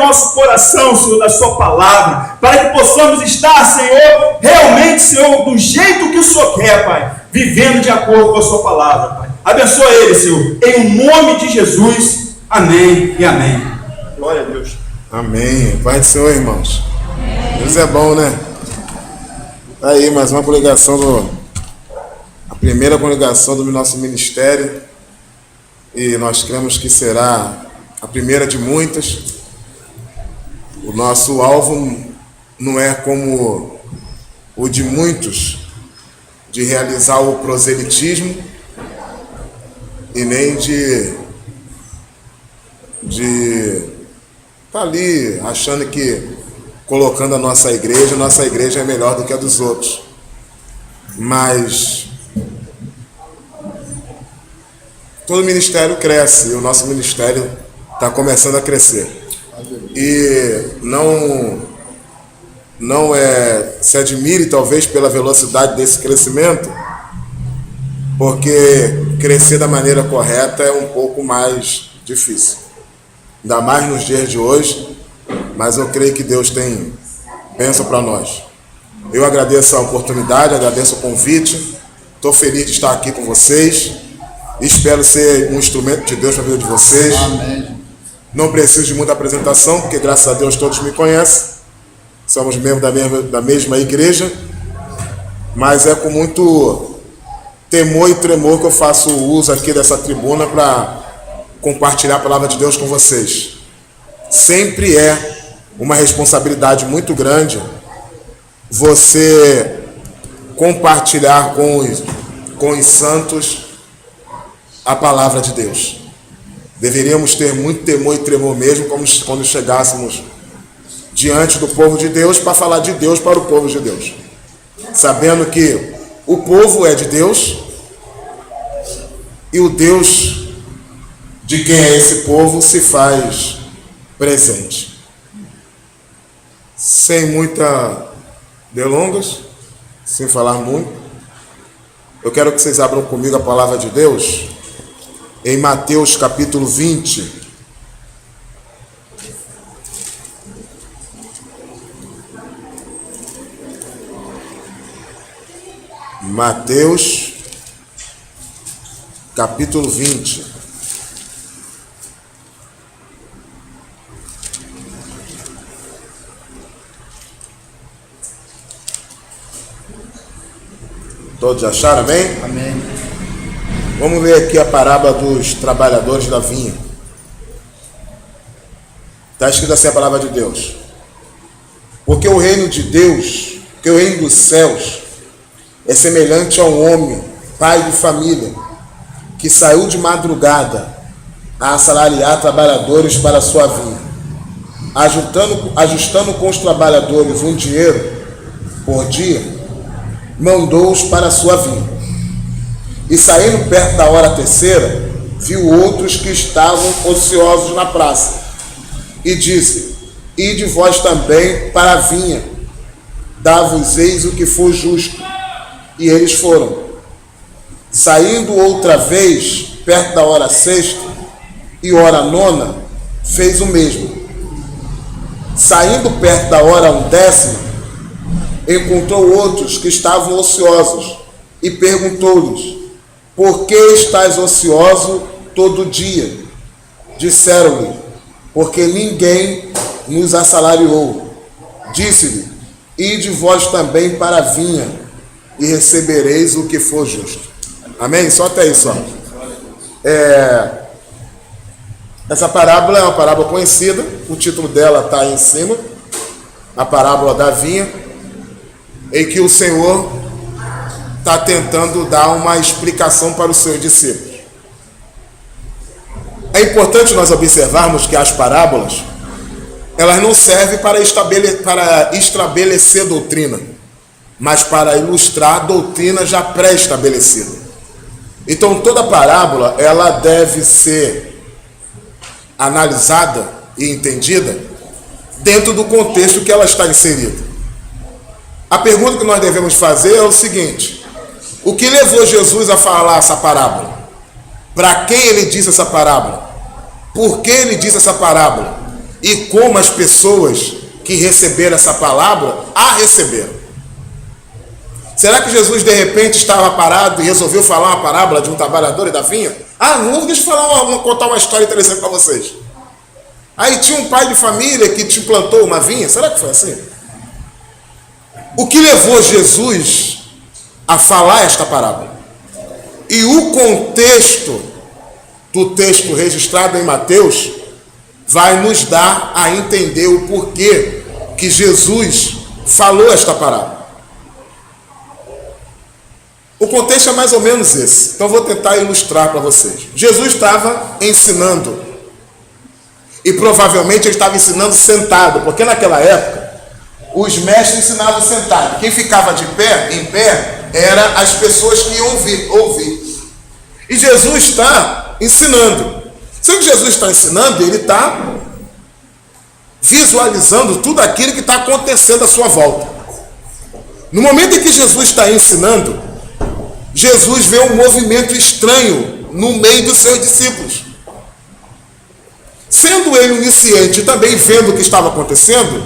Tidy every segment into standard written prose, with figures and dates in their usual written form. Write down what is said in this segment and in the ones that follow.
nosso coração, Senhor, da sua palavra, para que possamos estar, Senhor, realmente, Senhor, do jeito que o Senhor quer, Pai, vivendo de acordo com a sua palavra, Pai. Abençoa ele, Senhor, em nome de Jesus. Amém e amém. Glória a Deus. Amém. Pai do Senhor, irmãos. Deus é bom, né? Aí, mais uma congregação a primeira congregação do nosso ministério, e nós cremos que será a primeira de muitas. O nosso alvo não é como o de muitos, de realizar o proselitismo, e nem de estar ali achando que colocando a nossa igreja é melhor do que a dos outros. Mas todo ministério cresce, e o nosso ministério está começando a crescer. E não se admire talvez pela velocidade desse crescimento, porque crescer da maneira correta é um pouco mais difícil, ainda mais nos dias de hoje. Mas eu creio que Deus tem bênção para nós. Eu agradeço a oportunidade, agradeço o convite, estou feliz de estar aqui com vocês, espero ser um instrumento de Deus para a vida de vocês. Amém. Não preciso de muita apresentação, porque graças a Deus todos me conhecem, somos membros da mesma igreja, mas é com muito temor e tremor que eu faço uso aqui dessa tribuna para compartilhar a palavra de Deus com vocês. Sempre é uma responsabilidade muito grande você compartilhar com os santos a palavra de Deus. Deveríamos ter muito temor e tremor mesmo quando chegássemos diante do povo de Deus para falar de Deus para o povo de Deus, sabendo que o povo é de Deus e o Deus de quem é esse povo se faz presente. Sem muita delongas, sem falar muito, eu quero que vocês abram comigo a palavra de Deus em Mateus capítulo 20. Mateus capítulo 20. Todos acharam, amém? Amém. Vamos ler aqui a parábola dos trabalhadores da vinha. Está escrito assim a palavra de Deus. Porque o reino de Deus, porque o reino dos céus é semelhante a um homem, pai de família, que saiu de madrugada a assalariar trabalhadores para a sua vinha. Ajustando com os trabalhadores um dinheiro por dia, mandou-os para a sua vinha. E saindo perto da hora terceira, viu outros que estavam ociosos na praça, e disse: ide vós também para a vinha, dá-vos-eis o que for justo. E eles foram. Saindo outra vez, perto da hora sexta e hora nona, fez o mesmo. Saindo perto da hora undécima, encontrou outros que estavam ociosos e perguntou-lhes: por que estáis ocioso todo dia? Disseram-lhe: porque ninguém nos assalariou. Disse-lhe: ide vós também para a vinha e recebereis o que for justo. Amém? Só até isso. Essa parábola é uma parábola conhecida, o título dela está aí em cima, a parábola da vinha, em que o Senhor está tentando dar uma explicação para os seus discípulos. É importante nós observarmos que as parábolas, elas não servem para estabelecer doutrina, mas para ilustrar a doutrina já pré-estabelecida. Então toda parábola, ela deve ser analisada e entendida dentro do contexto que ela está inserida. A pergunta que nós devemos fazer é o seguinte: o que levou Jesus a falar essa parábola? Para quem ele disse essa parábola? Por que ele disse essa parábola? e como as pessoas que receberam essa palavra a receberam. Será que Jesus de repente estava parado e resolveu falar uma parábola de um trabalhador e da vinha? Não, deixa eu contar uma história interessante para vocês. Aí tinha um pai de família que te plantou uma vinha. Será que foi assim? O que levou Jesus a falar esta parábola? E o contexto do texto registrado em Mateus vai nos dar a entender o porquê que Jesus falou esta parábola. O contexto é mais ou menos esse. Então vou tentar ilustrar para vocês. Jesus estava ensinando. E provavelmente ele estava ensinando sentado, porque naquela época os mestres ensinavam sentado. Quem ficava em pé, eram as pessoas que iam ouvir. E Jesus está ensinando. Só que Jesus está ensinando, ele está visualizando tudo aquilo que está acontecendo à sua volta. No momento em que Jesus está ensinando, Jesus vê um movimento estranho no meio dos seus discípulos. Sendo ele iniciante e também vendo o que estava acontecendo,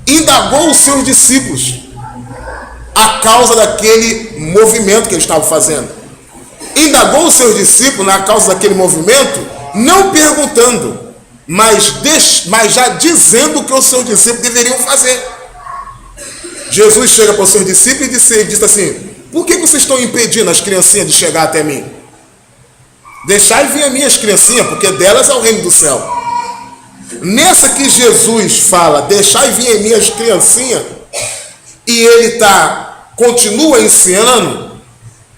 indagou os seus discípulos a causa daquele movimento que eles estavam fazendo. Indagou os seus discípulos na causa daquele movimento, não perguntando, mas já dizendo o que os seus discípulos deveriam fazer. Jesus chega para os seus discípulos e diz assim: por que vocês estão impedindo as criancinhas de chegar até mim? Deixai vir as minhas criancinhas, porque delas é o reino do céu. Nessa que Jesus fala, deixai vir as minhas criancinhas, e ele continua ensinando,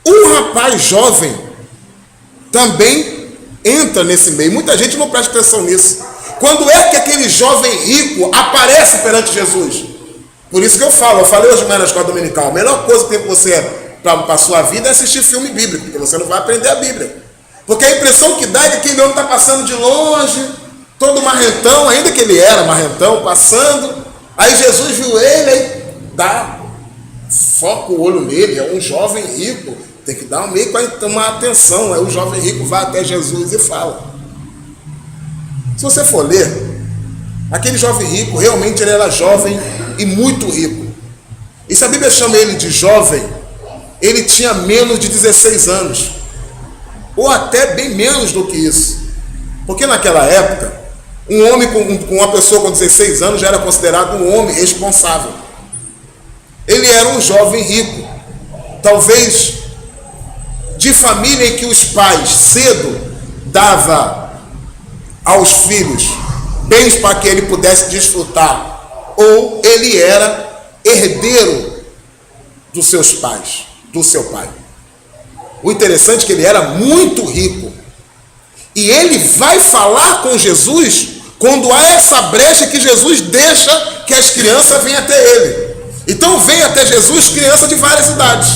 um rapaz jovem também entra nesse meio. Muita gente não presta atenção nisso. Quando é que aquele jovem rico aparece perante Jesus? Por isso que eu falei hoje na escola dominical, a melhor coisa que tem para você, para a sua vida, é assistir filme bíblico, porque você não vai aprender a Bíblia. Porque a impressão que dá é que aquele homem está passando de longe, todo marrentão, ainda que ele era marrentão, passando. Aí Jesus viu ele, aí foca o olho nele, é um jovem rico, tem que dar meio para tomar atenção. Aí o jovem rico vai até Jesus e fala. Se você for ler, aquele jovem rico, realmente ele era jovem e muito rico. E se a Bíblia chama ele de jovem, ele tinha menos de 16 anos. Ou até bem menos do que isso. Porque naquela época, um homem com uma pessoa com 16 anos já era considerado um homem responsável. Ele era um jovem rico. Talvez de família em que os pais cedo davam aos filhos bens para que ele pudesse desfrutar. Ou ele era herdeiro dos seus pais, do seu pai. O interessante é que ele era muito rico. E ele vai falar com Jesus quando há essa brecha que Jesus deixa que as crianças venham até ele. Então vem até Jesus criança de várias idades.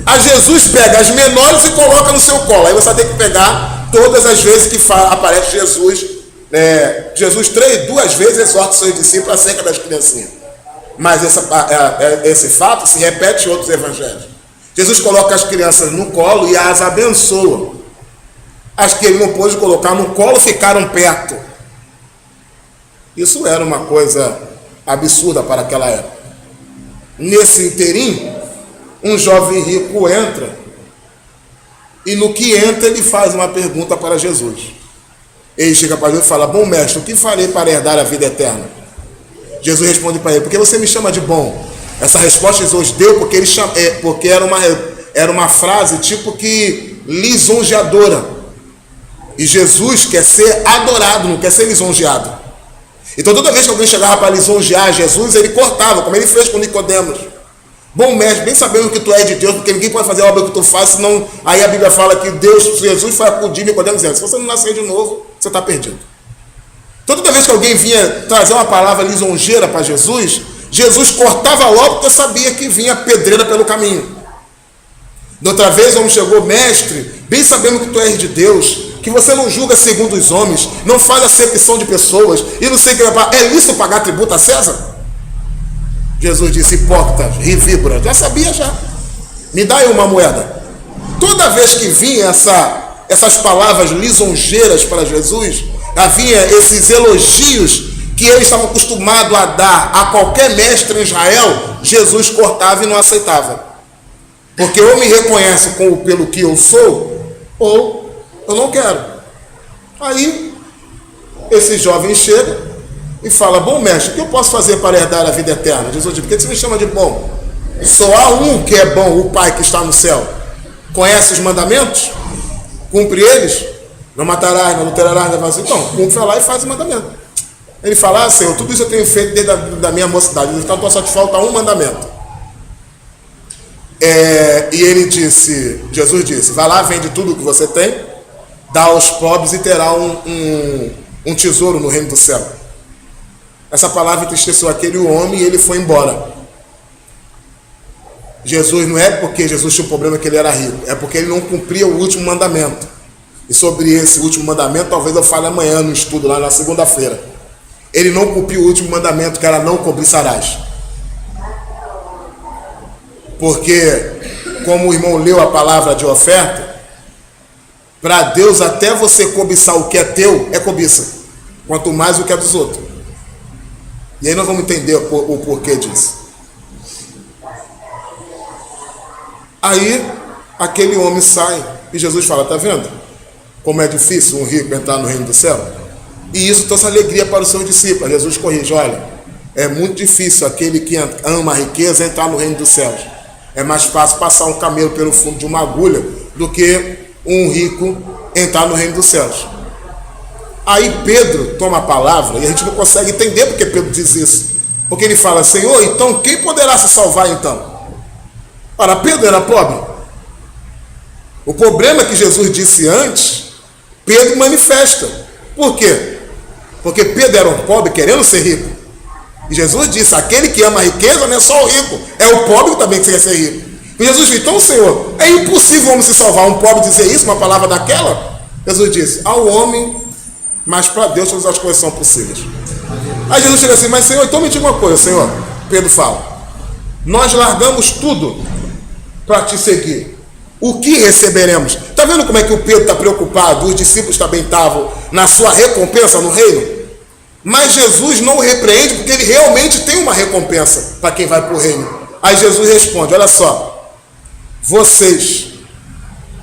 A Jesus pega as menores e coloca no seu colo. Aí você vai ter que pegar todas as vezes que aparece Jesus. Jesus 2 vezes exorta os seus discípulos acerca das criancinhas. Mas esse fato se repete em outros evangelhos. Jesus coloca as crianças no colo e as abençoa. As que ele não pôde colocar no colo ficaram perto. Isso era uma coisa absurda para aquela época. Nesse inteirinho, um jovem rico entra, e no que entra ele faz uma pergunta para Jesus. Ele chega para Jesus e fala: bom mestre, o que farei para herdar a vida eterna? Jesus responde para ele: porque você me chama de bom? Essa resposta Jesus deu porque era uma frase tipo que lisonjeadora. E Jesus quer ser adorado, não quer ser lisonjeado. Então toda vez que alguém chegava para lisonjear Jesus, ele cortava, como ele fez com Nicodemos. Bom mestre, bem sabendo que tu és de Deus, porque ninguém pode fazer a obra que tu faz, senão aí a Bíblia fala que Jesus foi acudir Nicodemos dizendo: se você não nascer de novo, você está perdido. Então, toda vez que alguém vinha trazer uma palavra lisonjeira para Jesus, Jesus cortava logo porque sabia que vinha pedreira pelo caminho. Da outra vez o homem chegou: mestre, bem sabendo que tu és de Deus, que você não julga segundo os homens, não faz acepção de pessoas, e não sei o que vai falar, é lícito pagar tributo a César? Jesus disse: hipócrita e víbora, já sabia já, me dá aí uma moeda. Toda vez que vinha essas palavras lisonjeiras para Jesus, havia esses elogios que eles estavam acostumados a dar a qualquer mestre em Israel, Jesus cortava e não aceitava. Porque ou me reconhece pelo que eu sou, ou eu não quero. Aí, esse jovem chega e fala: bom mestre, o que eu posso fazer para herdar a vida eterna? Jesus diz: por que você me chama de bom? Só há um que é bom, o Pai que está no céu. Conhece os mandamentos? Cumpre eles? Não matarás, não adulterarás, não vazio. Então, cumpre lá e faz o mandamento. Ele fala: ah, Senhor, tudo isso eu tenho feito desde a minha mocidade, então só te falta um mandamento. E ele disse, Jesus disse: vai lá, vende tudo o que você tem, dá aos pobres e terá um tesouro no reino do céu. Essa palavra entristeceu aquele homem e ele foi embora. Jesus, não é porque Jesus tinha um problema que ele era rico, é porque ele não cumpria o último mandamento. E sobre esse último mandamento, talvez eu fale amanhã no estudo, lá na segunda-feira. Ele não cumpriu o último mandamento, que era: não cobiçarás. Porque, como o irmão leu a palavra de oferta, para Deus até você cobiçar o que é teu é cobiça, quanto mais o que é dos outros. E aí nós vamos entender o porquê disso. Aí aquele homem sai e Jesus fala: tá vendo como é difícil um rico entrar no reino do céu? E isso trouxe alegria para os seus discípulos. Jesus corrige: olha, é muito difícil aquele que ama a riqueza entrar no reino dos céus. É mais fácil passar um camelo pelo fundo de uma agulha do que um rico entrar no reino dos céus. Aí Pedro toma a palavra e a gente não consegue entender porque Pedro diz isso. Porque ele fala: Senhor, então quem poderá se salvar então? Ora, Pedro era pobre. O problema que Jesus disse antes, Pedro manifesta. Por quê? Porque Pedro era um pobre querendo ser rico. E Jesus disse: aquele que ama a riqueza não é só o rico, é o pobre que também quer ser rico. E Jesus disse: então, Senhor, é impossível o homem se salvar. Um pobre dizer isso, uma palavra daquela? Jesus disse: ao homem, mas para Deus todas as coisas são possíveis. Aí Jesus chega assim: mas Senhor, então me diga uma coisa, Senhor. Pedro fala: nós largamos tudo para te seguir. O que receberemos? Está vendo como é que o Pedro está preocupado? Os discípulos também estavam na sua recompensa no reino. Mas Jesus não o repreende, porque ele realmente tem uma recompensa para quem vai para o reino. Aí Jesus responde: olha só, vocês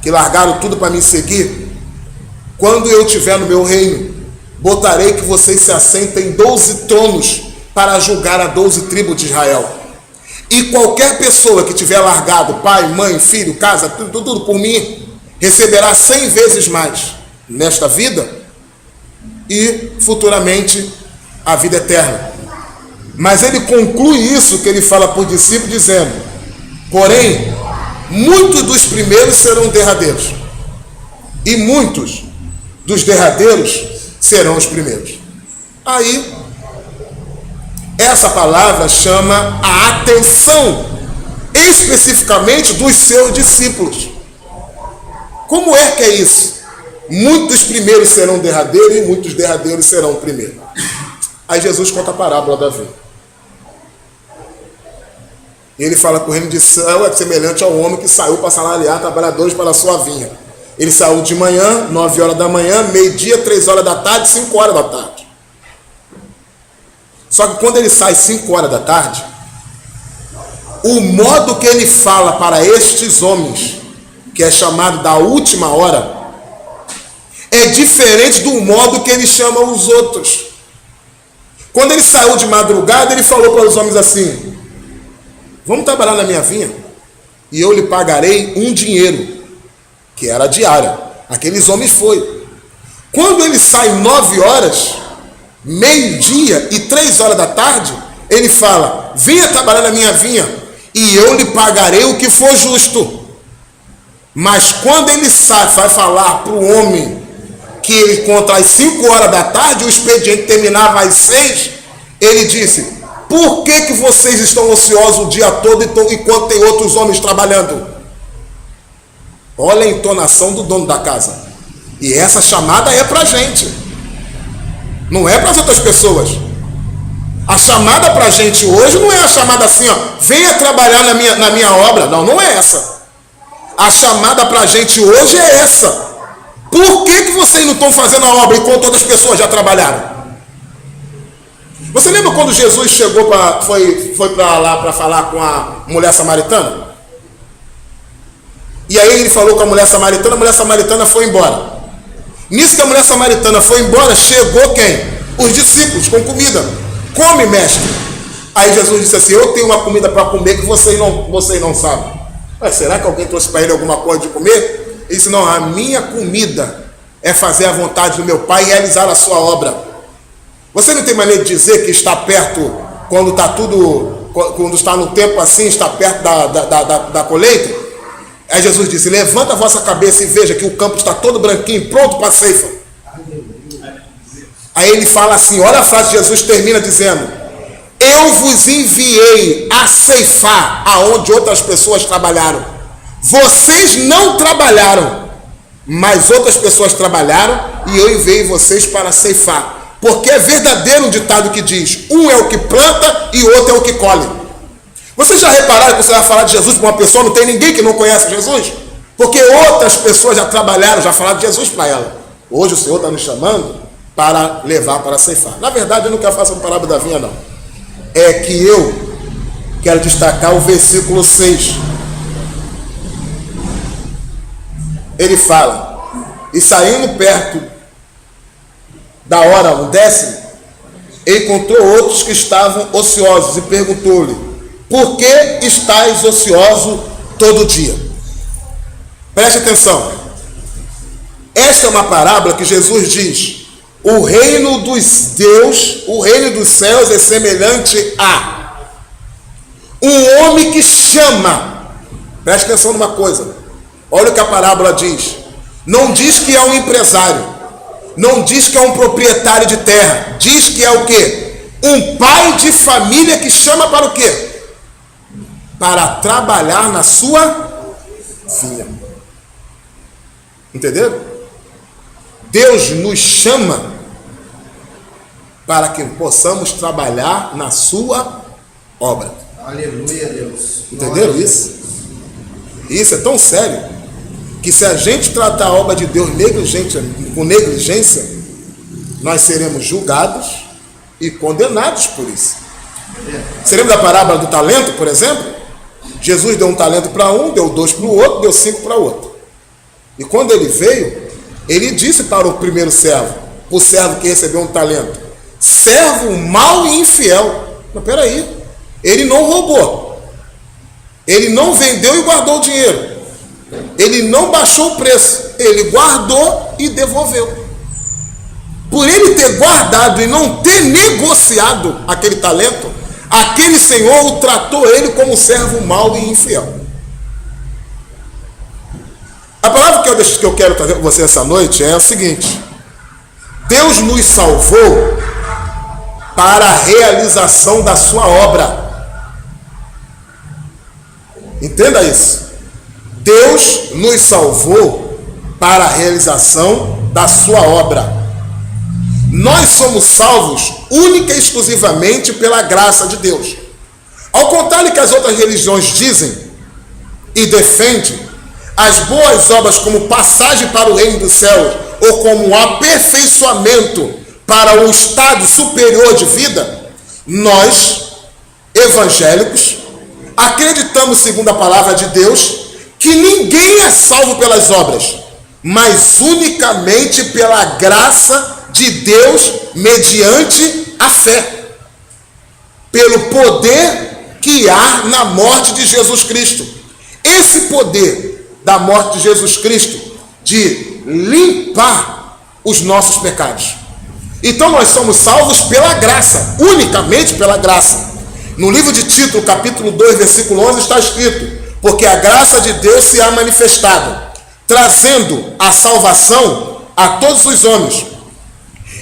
que largaram tudo para me seguir, quando eu estiver no meu reino, botarei que vocês se assentem em 12 tronos para julgar a 12 tribos de Israel. E qualquer pessoa que tiver largado pai, mãe, filho, casa, tudo por mim, receberá 100 vezes mais nesta vida e futuramente a vida eterna. Mas ele conclui isso que ele fala por discípulo dizendo: porém, muitos dos primeiros serão derradeiros e muitos dos derradeiros serão os primeiros. Aí essa palavra chama a atenção especificamente dos seus discípulos. Como é que é isso? Muitos primeiros serão derradeiros e muitos derradeiros serão primeiros. Aí Jesus conta a parábola da vinha. E ele fala que o reino de céu é semelhante ao homem que saiu para salariar trabalhadores para a sua vinha. Ele saiu de manhã, 9 horas da manhã, meio-dia, 3 horas da tarde, 5 horas da tarde. Só que quando ele sai 5 horas da tarde, o modo que ele fala para estes homens, que é chamado da última hora, é diferente do modo que ele chama os outros. Quando ele saiu de madrugada, ele falou para os homens assim: vamos trabalhar na minha vinha e eu lhe pagarei um dinheiro, que era a diária. Aqueles homens foram. Quando ele sai 9 horas, meio-dia e 3 horas da tarde, ele fala: venha trabalhar na minha vinha e eu lhe pagarei o que for justo. Mas quando ele sai, vai falar para o homem que ele conta às 5 horas da tarde, o expediente terminava às 6, ele disse: por que vocês estão ociosos o dia todo enquanto tem outros homens trabalhando? Olha a entonação do dono da casa. E essa chamada é para a gente, não é para as outras pessoas. A chamada para a gente hoje não é a chamada assim, ó, venha trabalhar na minha obra. Não, não é essa. A chamada para a gente hoje é essa: Por que vocês não estão fazendo a obra enquanto outras pessoas já trabalharam? Você lembra quando Jesus chegou foi para lá para falar com a mulher samaritana? E aí ele falou com a mulher samaritana foi embora. Nisso que a mulher samaritana foi embora, chegou quem? Os discípulos com comida. Come, mestre. Aí Jesus disse assim: eu tenho uma comida para comer que vocês não sabem. Mas será que alguém trouxe para ele alguma coisa de comer? Ele disse: não, a minha comida é fazer a vontade do meu Pai e realizar a sua obra. Você não tem maneira de dizer que está perto, quando está no tempo assim, está perto da colheita? Aí Jesus disse: levanta a vossa cabeça e veja que o campo está todo branquinho, pronto para a ceifa. Aí ele fala assim, olha a frase de Jesus, termina dizendo: eu vos enviei a ceifar aonde outras pessoas trabalharam. Vocês não trabalharam, mas outras pessoas trabalharam e eu enviei vocês para ceifar. Porque é verdadeiro um ditado que diz: um é o que planta e o outro é o que colhe. Vocês já repararam que você vai falar de Jesus para uma pessoa, não tem ninguém que não conhece Jesus? Porque outras pessoas já trabalharam, já falaram de Jesus para ela. Hoje o Senhor está nos chamando para levar para ceifar. Na verdade, eu não quero fazer uma parábola da vinha, não. É que eu quero destacar o versículo 6. Ele fala: e saindo perto da hora 10ª, encontrou outros que estavam ociosos e perguntou-lhe: por que estáis ocioso todo dia? Preste atenção. Esta é uma parábola que Jesus diz: o reino dos céus é semelhante a um homem que chama. Preste atenção numa coisa. Olha o que a parábola diz. Não diz que é um empresário, não diz que é um proprietário de terra, diz que é o quê? Um pai de família que chama para o quê? Para trabalhar na sua vinha. Entenderam? Deus nos chama para que possamos trabalhar na sua obra. Aleluia, Deus. Entenderam isso? Isso é tão sério que se a gente tratar a obra de Deus com negligência, nós seremos julgados e condenados por isso. Você lembra da parábola do talento, por exemplo? Jesus deu um talento para um, deu 2 para o outro, deu 5 para o outro. E quando ele veio, ele disse para o primeiro servo, o servo que recebeu um talento: servo mau e infiel. Mas peraí, ele não roubou, ele não vendeu e guardou o dinheiro, ele não baixou o preço, ele guardou e devolveu. Por ele ter guardado e não ter negociado aquele talento, aquele senhor o tratou ele como servo mau e infiel. A palavra que eu quero trazer para você essa noite é a seguinte: Deus nos salvou para a realização da sua obra. Entenda isso. Deus nos salvou para a realização da sua obra. Nós somos salvos única e exclusivamente pela graça de Deus. Ao contrário que as outras religiões dizem e defendem as boas obras como passagem para o reino dos céus ou como um aperfeiçoamento para o estado superior de vida, nós, evangélicos, acreditamos, segundo a palavra de Deus, que ninguém é salvo pelas obras, mas unicamente pela graça de Deus mediante a fé, pelo poder que há na morte de Jesus Cristo. Esse poder da morte de Jesus Cristo de limpar os nossos pecados. Então nós somos salvos pela graça, unicamente pela graça. No livro de Tito, capítulo 2, versículo 11, está escrito: porque a graça de Deus se há manifestado, trazendo a salvação a todos os homens.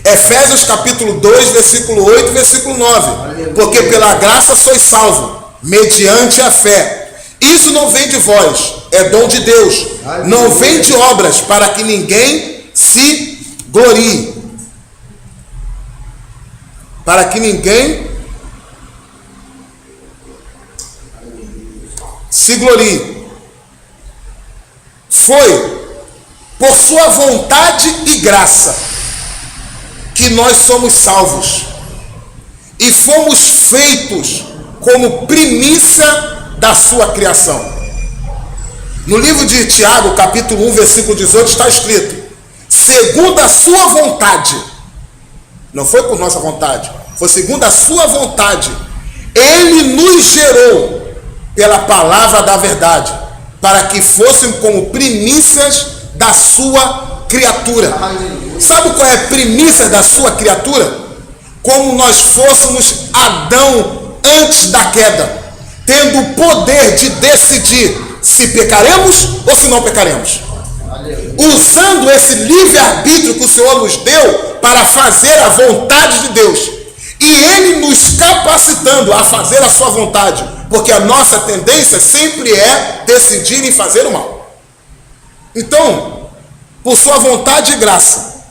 Efésios capítulo 2, versículo 8 e versículo 9. Porque pela graça sois salvo, mediante a fé. Isso não vem de vós, é dom de Deus. Não vem de obras, para que ninguém se glorie. Para que ninguém se glorie. Foi por sua vontade e graça, que nós somos salvos e fomos feitos como primícia da sua criação. No livro de Tiago, capítulo 1, versículo 18, está escrito: segundo a sua vontade, não foi por nossa vontade, foi segundo a sua vontade, ele nos gerou pela palavra da verdade, para que fossem como primícias da sua criatura. Sabe qual é a primícia da sua criatura? Como nós fôssemos Adão antes da queda, tendo o poder de decidir se pecaremos ou se não pecaremos, usando esse livre-arbítrio que o Senhor nos deu para fazer a vontade de Deus, e Ele nos capacitando a fazer a sua vontade, porque a nossa tendência sempre é decidir em fazer o mal. Então, por sua vontade e graça,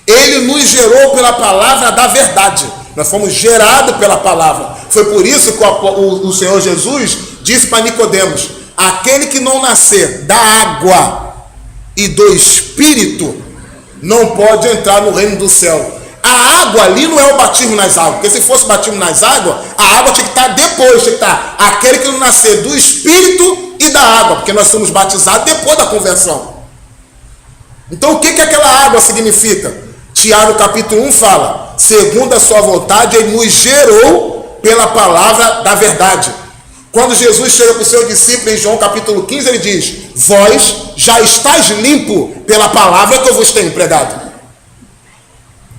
Ele nos gerou pela palavra da verdade. Nós fomos gerados pela palavra. Foi por isso que o Senhor Jesus disse para Nicodemos: aquele que não nascer da água e do Espírito não pode entrar no reino do céu. A água ali não é o batismo nas águas, porque se fosse batismo nas águas, a água tinha que estar depois, tinha que estar aquele que não nascer do Espírito e da água, porque nós somos batizados depois da conversão. Então o que aquela água significa? Tiago capítulo 1 fala: segundo a sua vontade, ele nos gerou pela palavra da verdade. Quando Jesus chega para o seu discípulo em João capítulo 15, ele diz: vós já estáis limpo pela palavra que eu vos tenho pregado.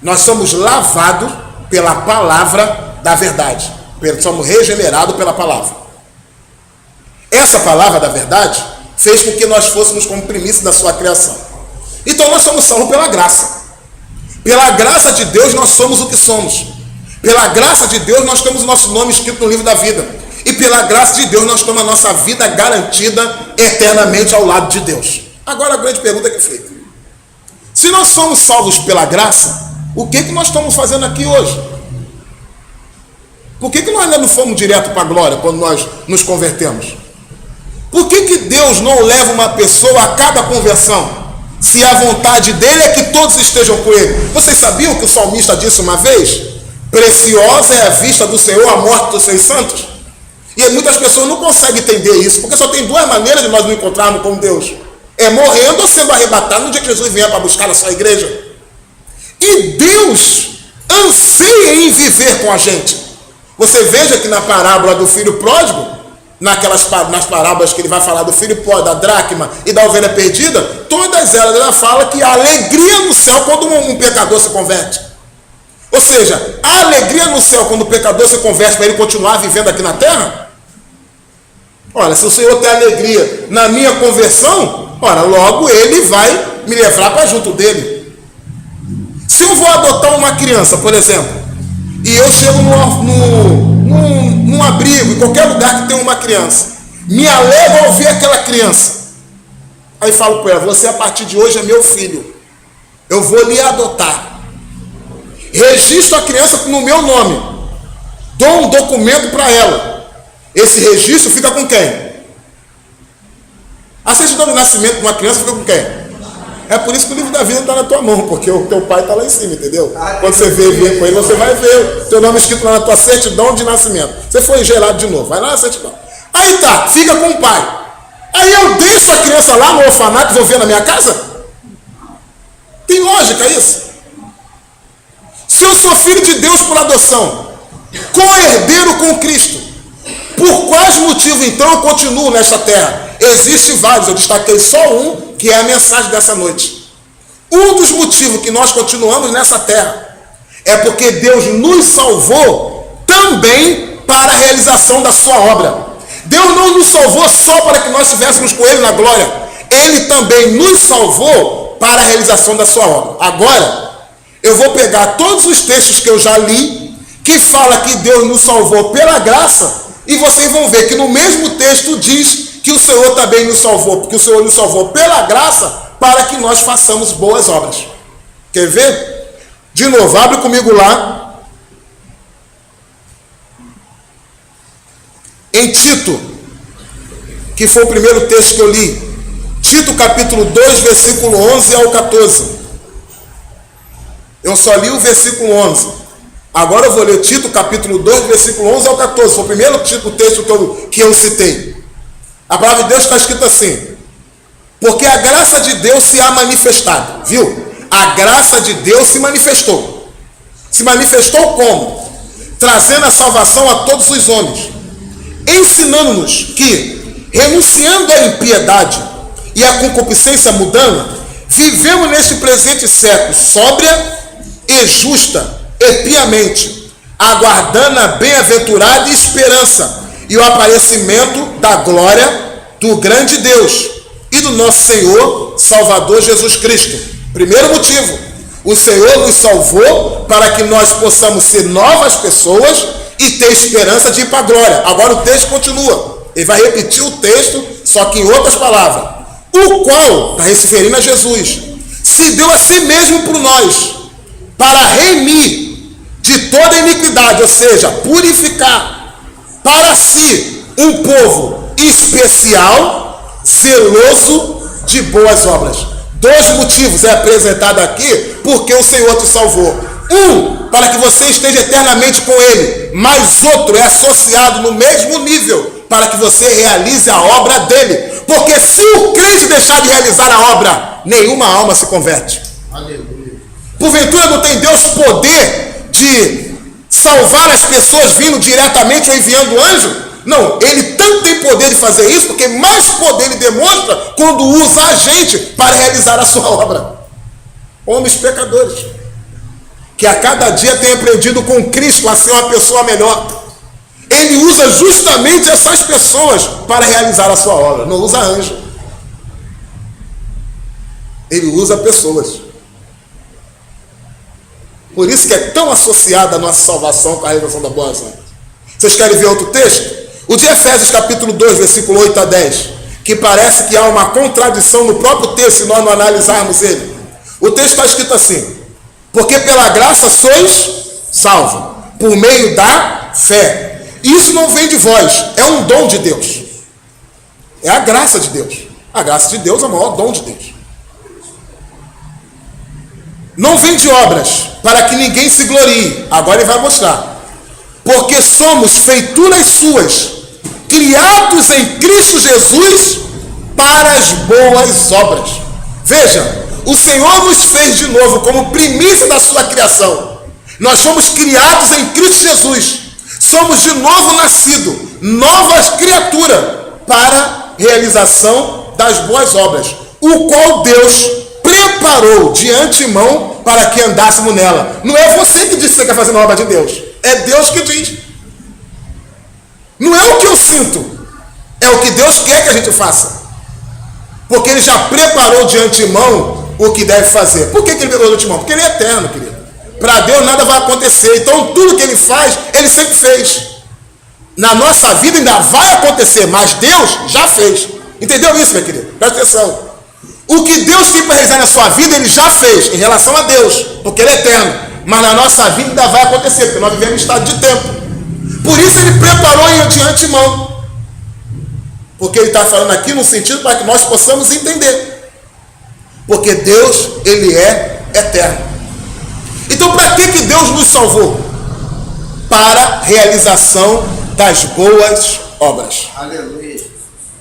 Nós somos lavados pela palavra da verdade. Somos regenerados pela palavra. Essa palavra da verdade fez com que nós fôssemos como primícia da sua criação. Então nós somos salvos pela graça. Pela graça de Deus nós somos o que somos. Pela graça de Deus nós temos o nosso nome escrito no livro da vida. E pela graça de Deus nós temos a nossa vida garantida eternamente ao lado de Deus. Agora a grande pergunta que fica: se nós somos salvos pela graça, o que nós estamos fazendo aqui hoje? Por que nós ainda não fomos direto para a glória quando nós nos convertemos? Por que Deus não leva uma pessoa a cada conversão, se a vontade dele é que todos estejam com ele? Vocês sabiam que o salmista disse uma vez: preciosa é a vista do Senhor a morte dos seus santos? E muitas pessoas não conseguem entender isso, porque só tem duas maneiras de nós nos encontrarmos com Deus: é morrendo ou sendo arrebatado no dia que Jesus vier para buscar a sua igreja. E Deus anseia em viver com a gente. Você veja que na parábola do filho pródigo, nas parábolas que ele vai falar do filho pródigo, da dracma e da ovelha perdida, todas elas ela fala que há alegria no céu quando um pecador se converte. Ou seja, há alegria no céu quando o pecador se converte para ele continuar vivendo aqui na terra? Olha, se o Senhor tem alegria na minha conversão, ora, logo Ele vai me levar para junto dele. Se eu vou adotar uma criança, por exemplo, e eu chego num abrigo, em qualquer lugar que tem uma criança, me alegra ao ver aquela criança, aí falo para ela: você a partir de hoje é meu filho, eu vou lhe adotar, registro a criança no meu nome, dou um documento para ela. Esse registro fica com quem? A certidão de nascimento de uma criança fica com quem? É por isso que o livro da vida está na tua mão, porque o teu pai está lá em cima, entendeu? Quando você vier com ele, você vai ver o teu nome escrito lá na tua certidão de nascimento. Você foi gerado de novo, vai lá na certidão. Aí tá, fica com o pai. Aí eu deixo a criança lá no orfanato e vou ver na minha casa? Tem lógica isso? Se eu sou filho de Deus por adoção, co-herdeiro com Cristo, por quais motivos então eu continuo nesta terra? Existem vários, eu destaquei só um, que é a mensagem dessa noite. Um dos motivos que nós continuamos nessa terra é porque Deus nos salvou também para a realização da sua obra. Deus não nos salvou só para que nós estivéssemos com Ele na glória. Ele também nos salvou para a realização da sua obra. Agora, eu vou pegar todos os textos que eu já li, que fala que Deus nos salvou pela graça, e vocês vão ver que no mesmo texto diz que o Senhor também nos salvou, porque o Senhor nos salvou pela graça para que nós façamos boas obras. Quer ver? De novo, abre comigo lá em Tito, que foi o primeiro texto que eu li. Tito capítulo 2, versículo 11 ao 14. Eu só li o versículo 11. Agora eu vou ler Tito capítulo 2, versículo 11 ao 14. Foi o primeiro texto que eu citei. A palavra de Deus está escrita assim: porque a graça de Deus se há manifestado. Viu? A graça de Deus se manifestou. Se manifestou como? Trazendo a salvação a todos os homens, ensinando-nos que, renunciando à impiedade e à concupiscência mundana, vivemos neste presente século sóbria e justa e piamente, aguardando a bem-aventurada esperança e o aparecimento da glória do grande Deus e do nosso Senhor Salvador Jesus Cristo. Primeiro motivo: o Senhor nos salvou para que nós possamos ser novas pessoas e ter esperança de ir para a glória. Agora o texto continua. Ele vai repetir o texto, só que em outras palavras. O qual, está se referindo a Jesus, se deu a si mesmo por nós, para remir de toda iniquidade, ou seja, purificar para si um povo especial, zeloso de boas obras. Dois motivos é apresentado aqui porque o Senhor te salvou. Um, para que você esteja eternamente com Ele, mas outro é associado no mesmo nível, para que você realize a obra dele. Porque se o crente deixar de realizar a obra, nenhuma alma se converte. Aleluia. Porventura não tem Deus poder de salvar as pessoas vindo diretamente ou enviando anjo? Não, ele tanto tem poder de fazer isso, porque mais poder ele demonstra quando usa a gente para realizar a sua obra. Homens pecadores, que a cada dia têm aprendido com Cristo a ser uma pessoa melhor. Ele usa justamente essas pessoas para realizar a sua obra. Não usa anjo. Ele usa pessoas. Por isso que é tão associada a nossa salvação com a realização da boa obra. Vocês querem ver outro texto? O de Efésios capítulo 2, versículo 8 a 10, que parece que há uma contradição no próprio texto se nós não analisarmos ele. O texto está escrito assim: porque pela graça sois salvos, por meio da fé. Isso não vem de vós, é um dom de Deus. É a graça de Deus. A graça de Deus é o maior dom de Deus. Não vem de obras, para que ninguém se glorie. Agora ele vai mostrar. Porque somos feituras suas, criados em Cristo Jesus para as boas obras. Veja, o Senhor nos fez de novo como primícia da sua criação. Nós fomos criados em Cristo Jesus. Somos de novo nascidos, novas criaturas, para realização das boas obras, o qual Deus preparou de antemão para que andássemos nela. Não é você que diz que você quer fazer uma obra de Deus, é Deus que diz. Não é o que eu sinto, é o que Deus quer que a gente faça, porque Ele já preparou de antemão o que deve fazer. Por que Ele preparou de antemão? Porque Ele é eterno, querido. Para Deus nada vai acontecer. Então tudo que Ele faz, Ele sempre fez. Na nossa vida ainda vai acontecer, mas Deus já fez. Entendeu isso, meu querido? Presta atenção. O que Deus tem para realizar na sua vida, Ele já fez em relação a Deus, porque Ele é eterno. Mas na nossa vida ainda vai acontecer, porque nós vivemos em estado de tempo. Por isso Ele preparou de antemão. Porque Ele está falando aqui no sentido para que nós possamos entender. Porque Deus, Ele é eterno. Então, para que Deus nos salvou? Para a realização das boas obras. Aleluia.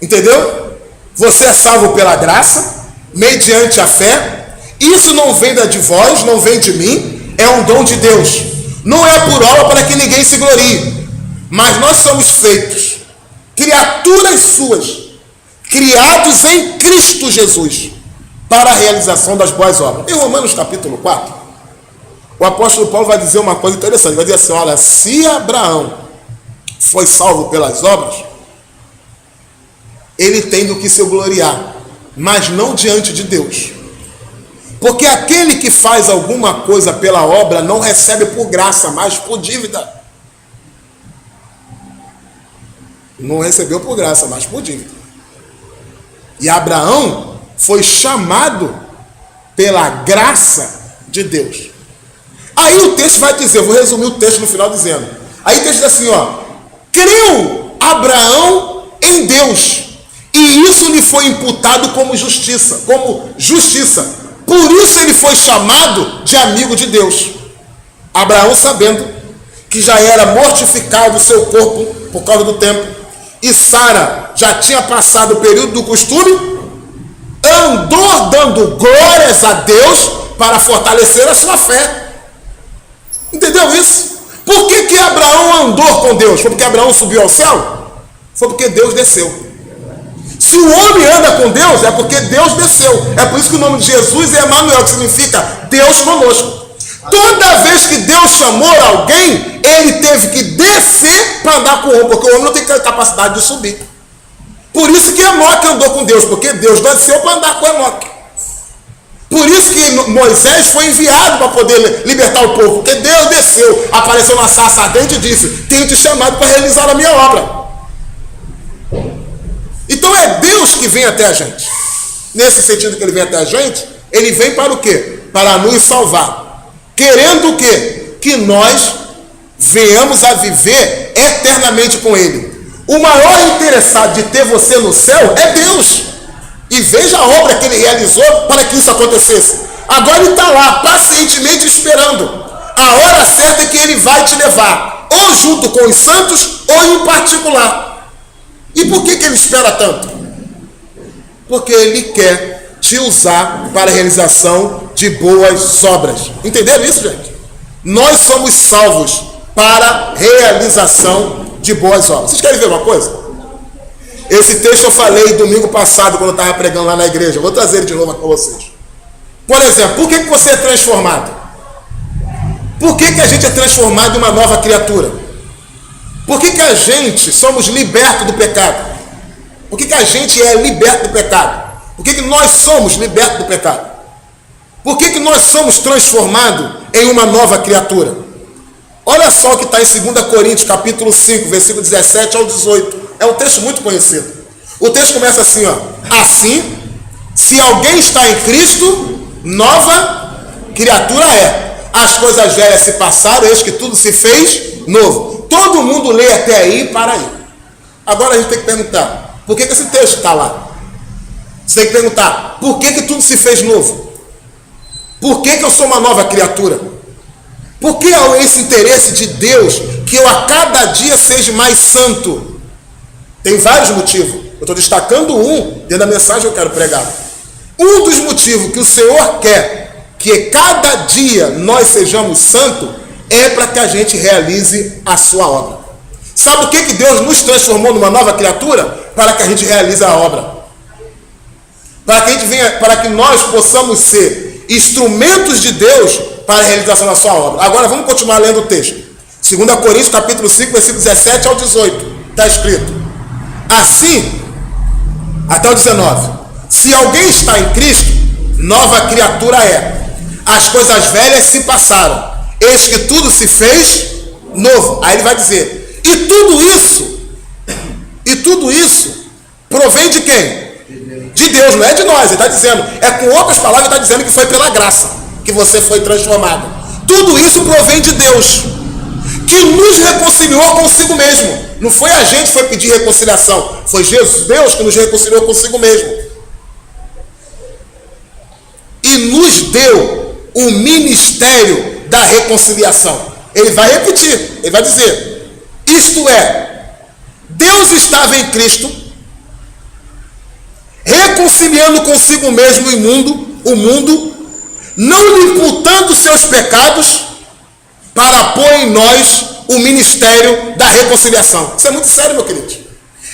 Entendeu? Você é salvo pela graça, mediante a fé. Isso não vem de vós, não vem de mim, é um dom de Deus. Não é por obra para que ninguém se glorie. Mas nós somos feitos, criaturas suas, criados em Cristo Jesus, para a realização das boas obras. Em Romanos capítulo 4, o apóstolo Paulo vai dizer uma coisa interessante. Vai dizer assim: olha, se Abraão foi salvo pelas obras, ele tem do que se gloriar, mas não diante de Deus. Porque aquele que faz alguma coisa pela obra não recebe por graça, mas por dívida. Não recebeu por graça, mas por dívida. E Abraão foi chamado pela graça de Deus. Aí o texto vai dizer, eu vou resumir o texto no final dizendo. Aí o texto diz assim, ó: creu Abraão em Deus, e isso lhe foi imputado como justiça, Por isso ele foi chamado de amigo de Deus. Abraão, sabendo que já era mortificado o seu corpo por causa do tempo, e Sara já tinha passado o período do costume, andou dando glórias a Deus para fortalecer a sua fé. Entendeu isso? Por que Abraão andou com Deus? Foi porque Abraão subiu ao céu? Foi porque Deus desceu. Se o homem anda com Deus, é porque Deus desceu. É por isso que o nome de Jesus é Emanuel, que significa Deus conosco. Toda vez que Deus chamou alguém, ele teve que descer para andar com o homem, porque o homem não tem capacidade de subir. Por isso que Enoque andou com Deus, porque Deus desceu para andar com Enoque. Por isso que Moisés foi enviado para poder libertar o povo, porque Deus desceu, apareceu na sarça ardente e disse: tenho te chamado para realizar a minha obra. Então é Deus que vem até a gente. Nesse sentido que ele vem até a gente, ele vem para o quê? Para nos salvar. Querendo o quê? Que nós venhamos a viver eternamente com ele. O maior interessado de ter você no céu é Deus. E veja a obra que ele realizou para que isso acontecesse. Agora ele está lá, pacientemente esperando a hora certa que ele vai te levar, ou junto com os santos, ou em particular. E por que ele espera tanto? Porque ele quer te usar para a realização de boas obras. Entenderam isso, gente? Nós somos salvos para a realização de boas obras. Vocês querem ver uma coisa? Esse texto eu falei domingo passado, quando eu estava pregando lá na igreja. Eu vou trazer ele de novo para vocês. Por exemplo, por que você é transformado? Por que a gente é transformado em uma nova criatura? Por que a gente somos libertos do pecado? Por que a gente é liberto do pecado? Por que nós somos libertos do pecado? Por que nós somos transformados em uma nova criatura? Olha só o que está em 2 Coríntios, capítulo 5, versículo 17 ao 18. É um texto muito conhecido. O texto começa assim, ó. Assim, se alguém está em Cristo, nova criatura é. As coisas velhas se passaram, eis que tudo se fez novo. Todo mundo lê até aí e para aí. Agora a gente tem que perguntar, por que esse texto está lá? Você tem que perguntar, por que tudo se fez novo? Por que eu sou uma nova criatura? Por que há esse interesse de Deus que eu a cada dia seja mais santo? Tem vários motivos. Eu estou destacando um dentro da mensagem que eu quero pregar. Um dos motivos que o Senhor quer que cada dia nós sejamos santos é para que a gente realize a sua obra. Sabe por que Deus nos transformou numa nova criatura? Para que a gente realize a obra. Para que nós possamos ser instrumentos de Deus para a realização da sua obra. Agora vamos continuar lendo o texto. 2 Coríntios capítulo 5, versículo 17 ao 18. Está escrito. Assim, até o 19. Se alguém está em Cristo, nova criatura é. As coisas velhas se passaram. Eis que tudo se fez novo. Aí ele vai dizer, e tudo isso provém de quem? De Deus, não é de nós. Ele está dizendo, com outras palavras, ele está dizendo que foi pela graça que você foi transformado. Tudo isso provém de Deus, que nos reconciliou consigo mesmo. Não foi a gente que foi pedir reconciliação, foi Deus que nos reconciliou consigo mesmo. E nos deu o ministério da reconciliação. Ele vai repetir, ele vai dizer, isto é, Deus estava em Cristo, reconciliando consigo mesmo o mundo, não lhe imputando seus pecados, para pôr em nós o ministério da reconciliação. Isso é muito sério, meu querido.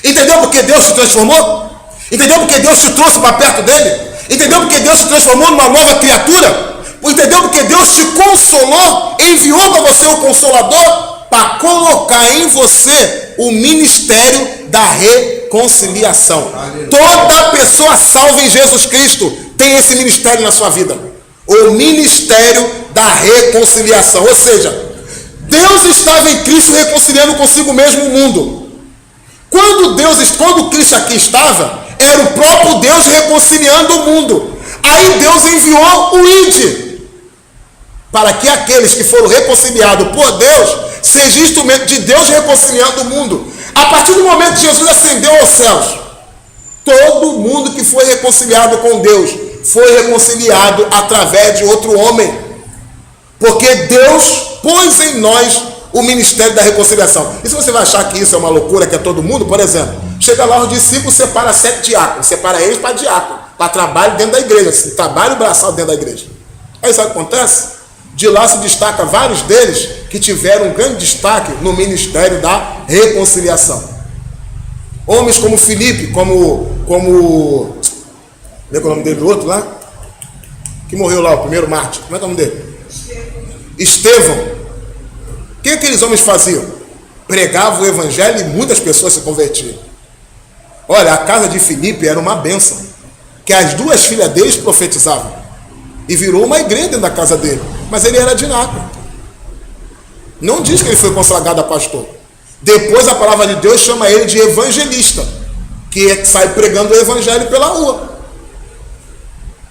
Entendeu porque Deus te transformou? Entendeu porque Deus te trouxe para perto dele? Entendeu porque Deus te transformou numa nova criatura? Entendeu porque Deus te consolou, enviou para você o Consolador, para colocar em você o ministério da reconciliação. Toda pessoa salva em Jesus Cristo tem esse ministério na sua vida. O ministério da reconciliação. Ou seja, Deus estava em Cristo reconciliando consigo mesmo o mundo. Quando Cristo aqui estava, era o próprio Deus reconciliando o mundo. Aí Deus enviou o Ide, para que aqueles que foram reconciliados por Deus sejam instrumento de Deus reconciliando o mundo. A partir do momento que Jesus ascendeu aos céus, Todo mundo que foi reconciliado com Deus foi reconciliado através de outro homem. Porque Deus pôs em nós o ministério da reconciliação. E se você vai achar que isso é uma loucura, que é todo mundo, por exemplo, chega lá os discípulos, separa 7 diáconos, separa eles para diácono, para trabalho dentro da igreja, trabalho braçal dentro da igreja. Aí sabe o que acontece? De lá se destaca vários deles que tiveram um grande destaque no ministério da reconciliação. Homens como Filipe, como como é o nome dele do outro lá? Que morreu lá, o primeiro mártir. Como é que é o nome dele? Estevão. O que aqueles homens faziam? Pregavam o evangelho e muitas pessoas se convertiam. Olha, a casa de Filipe era uma bênção, que as 2 filhas deles profetizavam. E virou uma igreja dentro da casa dele. Mas ele era diácono. Não diz que ele foi consagrado a pastor. Depois a palavra de Deus chama ele de evangelista, que sai pregando o evangelho pela rua.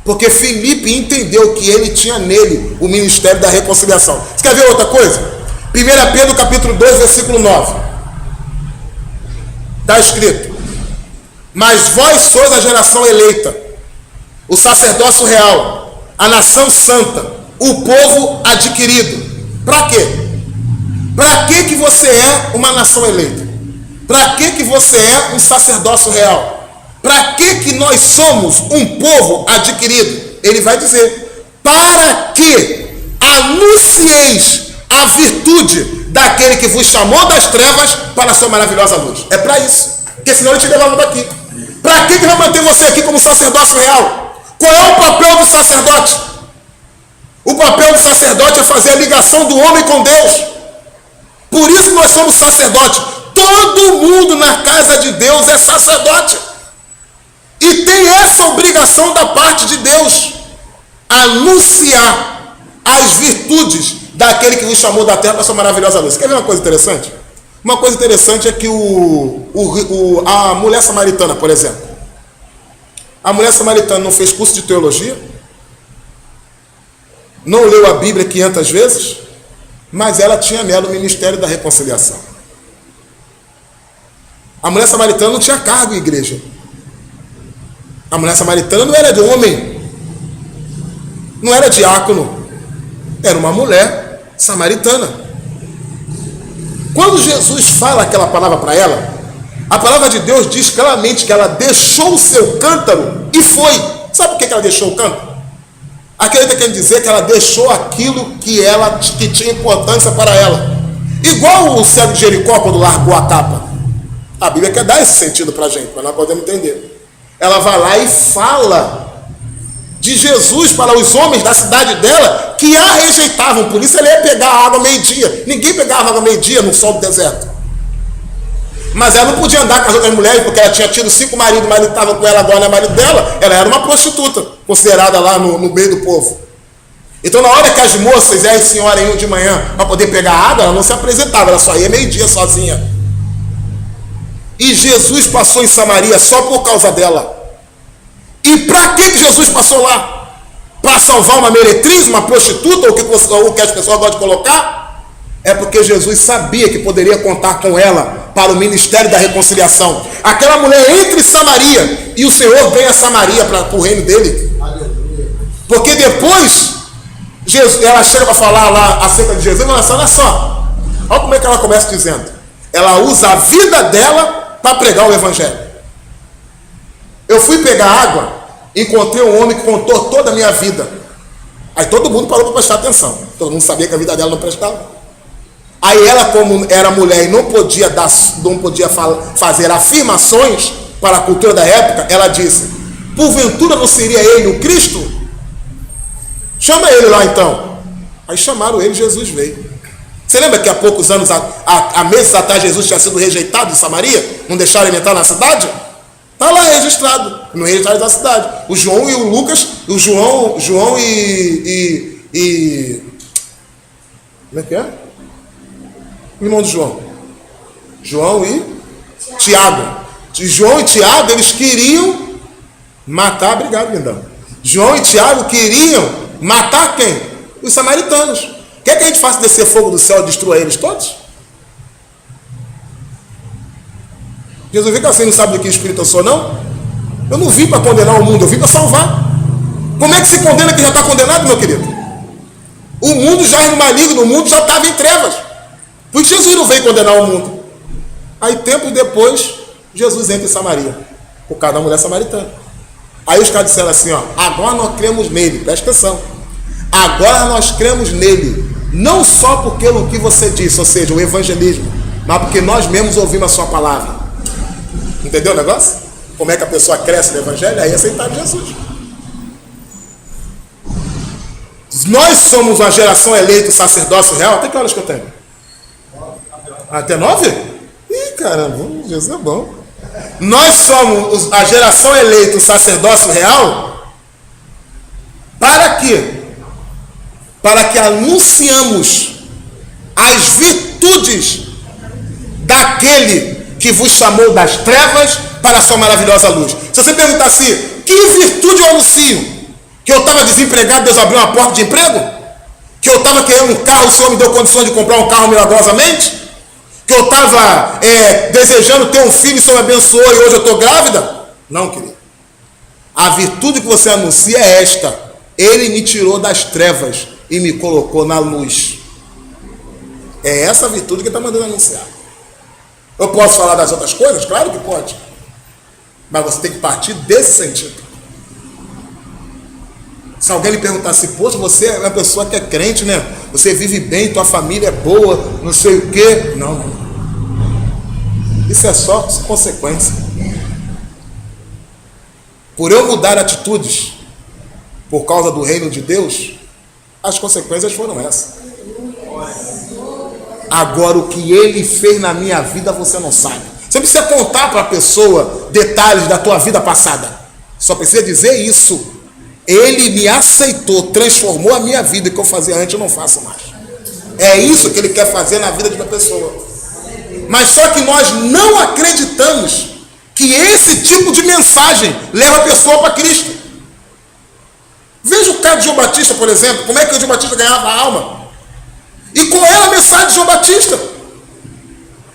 Porque Filipe entendeu que ele tinha nele o ministério da reconciliação. Você quer ver outra coisa? 1 Pedro capítulo 2, versículo 9. Está escrito: mas vós sois a geração eleita, o sacerdócio real, a nação santa, o povo adquirido. Para quê? Para que você é uma nação eleita? Para que você é um sacerdócio real? Para que nós somos um povo adquirido? Ele vai dizer: para que anuncieis a virtude daquele que vos chamou das trevas para a sua maravilhosa luz. É para isso, porque senão ele te levava daqui. Para que vai manter você aqui como sacerdócio real? Qual é o papel do sacerdote? O papel do sacerdote é fazer a ligação do homem com Deus. Por isso nós somos sacerdotes. Todo mundo na casa de Deus é sacerdote. E tem essa obrigação da parte de Deus: anunciar as virtudes daquele que vos chamou da terra para a sua maravilhosa luz. Quer ver uma coisa interessante? Uma coisa interessante é que a mulher samaritana, por exemplo, a mulher samaritana não fez curso de teologia, não leu a Bíblia 500 vezes, mas ela tinha nela o ministério da reconciliação. A mulher samaritana não tinha cargo em igreja. A mulher samaritana não era de homem, não era diácono, era uma mulher samaritana. Quando Jesus fala aquela palavra para ela, a palavra de Deus diz claramente que ela deixou o seu cântaro e foi. Sabe por que ela deixou o cântaro? Aquele está querendo dizer que ela deixou aquilo que tinha importância para ela. Igual o cego de Jericó quando largou a capa. A Bíblia quer dar esse sentido para a gente, mas nós podemos entender. Ela vai lá e fala de Jesus para os homens da cidade dela que a rejeitavam. Por isso ela ia pegar a água meio-dia. Ninguém pegava água meio-dia no sol do deserto. Mas ela não podia andar com as outras mulheres, porque ela tinha tido 5 maridos, o marido estava com ela, agora não é marido dela. Ela era uma prostituta, considerada lá no meio do povo. Então, na hora que as moças e as senhoras iam de manhã para poder pegar água, ela não se apresentava, ela só ia meio-dia sozinha. E Jesus passou em Samaria só por causa dela. E para que Jesus passou lá? Para salvar uma meretriz, uma prostituta, ou o que as pessoas gostam de colocar? É porque Jesus sabia que poderia contar com ela para o ministério da reconciliação. Aquela mulher entra em Samaria e o Senhor vem a Samaria para o reino dele. Aleluia. Porque depois ela chega para falar lá acerca de Jesus e fala assim: olha só, olha como é que ela começa dizendo. Ela usa a vida dela para pregar o evangelho. Eu fui pegar água, encontrei um homem que contou toda a minha vida. Aí todo mundo parou para prestar atenção. Todo mundo sabia que a vida dela não prestava. Aí ela, como era mulher e não podia fazer afirmações para a cultura da época, ela disse: porventura não seria ele o Cristo? Chama ele lá então. Aí chamaram ele, Jesus veio. Você lembra que há poucos anos, há meses atrás, Jesus tinha sido rejeitado em Samaria? Não deixaram ele entrar na cidade? Está lá registrado, no registro da cidade. O João e o Lucas, o João e como é que é? O irmão de João. João e Tiago. João e Tiago, eles queriam matar, obrigado, lindão. João e Tiago queriam matar quem? Os samaritanos. Quer que a gente faça descer fogo do céu e destrua eles todos? Jesus fica assim, não sabe do que espírito eu sou, não? Eu não vim para condenar o mundo, eu vim para salvar. Como é que se condena quem já está condenado, meu querido? O mundo já é maligno, o mundo já estava em trevas. Por isso Jesus não veio condenar o mundo. Aí, tempos depois, Jesus entra em Samaria, por causa da mulher samaritana. Aí os caras disseram assim, ó, agora nós cremos nele, presta atenção. Agora nós cremos nele, não só pelo que você disse, ou seja, o evangelismo, mas porque nós mesmos ouvimos a sua palavra. Entendeu o negócio? Como é que a pessoa cresce no evangelho? Aí aceitar Jesus. Nós somos uma geração eleita, sacerdócio real. Até que horas que eu tenho? Até 9? Ih, caramba, Jesus é bom. Nós somos a geração eleita, o sacerdócio real. Para quê? Para que anunciamos as virtudes daquele que vos chamou das trevas para a sua maravilhosa luz. Se você perguntar assim, que virtude eu anuncio? Que eu estava desempregado, Deus abriu uma porta de emprego? Que eu estava querendo um carro, o Senhor me deu condições de comprar um carro milagrosamente? Que eu estava desejando ter um filho, o Senhor me abençoou e hoje eu estou grávida? Não, querido. A virtude que você anuncia é esta: Ele me tirou das trevas e me colocou na luz. É essa virtude que ele está mandando anunciar. Eu posso falar das outras coisas? Claro que pode. Mas você tem que partir desse sentido. Se alguém lhe perguntar assim, poxa, você é uma pessoa que é crente, né? Você vive bem, tua família é boa, não sei o quê. Não. Isso é só consequência. Por eu mudar atitudes por causa do reino de Deus, as consequências foram essas. Agora, o que ele fez na minha vida, você não sabe. Você precisa contar para a pessoa detalhes da tua vida passada. Só precisa dizer isso. Ele me aceitou, transformou a minha vida, que eu fazia antes, eu não faço mais. É isso que ele quer fazer na vida de uma pessoa. Mas só que nós não acreditamos que esse tipo de mensagem leva a pessoa para Cristo. Veja o caso de João Batista, por exemplo. Como é que o João Batista ganhava a alma? E qual era a mensagem de João Batista?